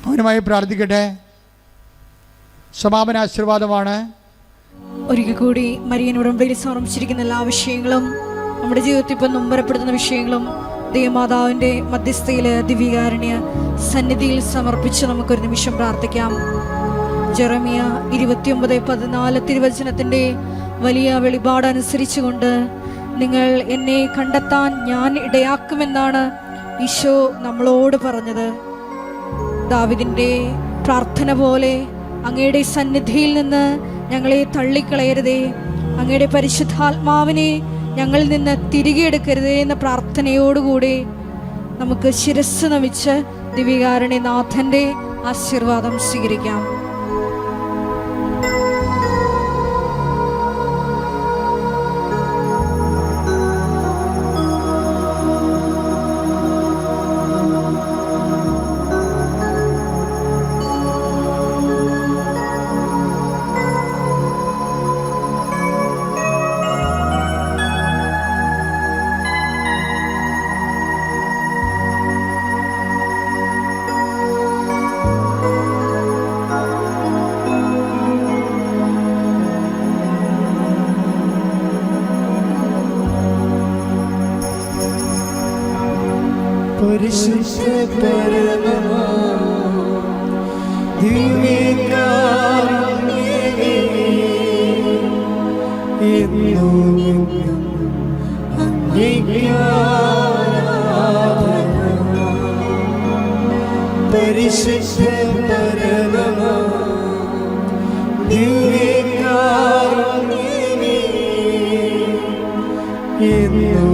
മൗനമായി പ്രാർത്ഥിക്കട്ടെ. സമാപന ആശീർവാദമാണ്. ഒരിക്കൽ കൂടി മരിയൻ ഉടമ്പടിയിൽ സമർപ്പിച്ചിരിക്കുന്ന എല്ലാ വിഷയങ്ങളും, നമ്മുടെ ജീവിതത്തിൽ ഇപ്പം നൊമ്പരപ്പെടുത്തുന്ന വിഷയങ്ങളും ദൈവമാതാവിൻ്റെ മധ്യസ്ഥയിൽ ദിവ്യകാരുണ്യ സന്നിധിയിൽ സമർപ്പിച്ച് നമുക്കൊരു നിമിഷം പ്രാർത്ഥിക്കാം. ജെറമിയ 29:14 തിരുവചനത്തിൻ്റെ വലിയ വെളിപാടനുസരിച്ചുകൊണ്ട് നിങ്ങൾ എന്നെ കണ്ടെത്താൻ ഞാൻ ഇടയാക്കുമെന്നാണ് ഈശോ നമ്മളോട് പറഞ്ഞത്. ദാവീദിൻ്റെ പ്രാർത്ഥന പോലെ അങ്ങയുടെ സന്നിധിയിൽ നിന്ന് ഞങ്ങളെ തള്ളിക്കളയരുതേ, അങ്ങയുടെ പരിശുദ്ധാത്മാവിനെ ഞങ്ങളിൽ നിന്ന് തിരികെ എടുക്കരുതേ എന്ന പ്രാർത്ഥനയോടുകൂടി നമുക്ക് ശിരസ്സ് നമിച്ച് ദിവ്യകാരുണ്യനാഥൻ്റെ ആശീർവാദം സ്വീകരിക്കാം. പരിശുദ്ധ പരമമാ ദിവ്യകാരുണ്യമേ, എന്നും അങ്ങേക്ക് ആരാധന. പരിശുദ്ധ പരമമാ ദിവ്യകാരുണ്യമേ, എന്നും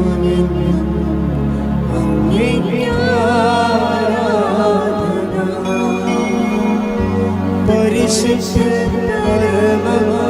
പരിശുദ്ധ പരമമാ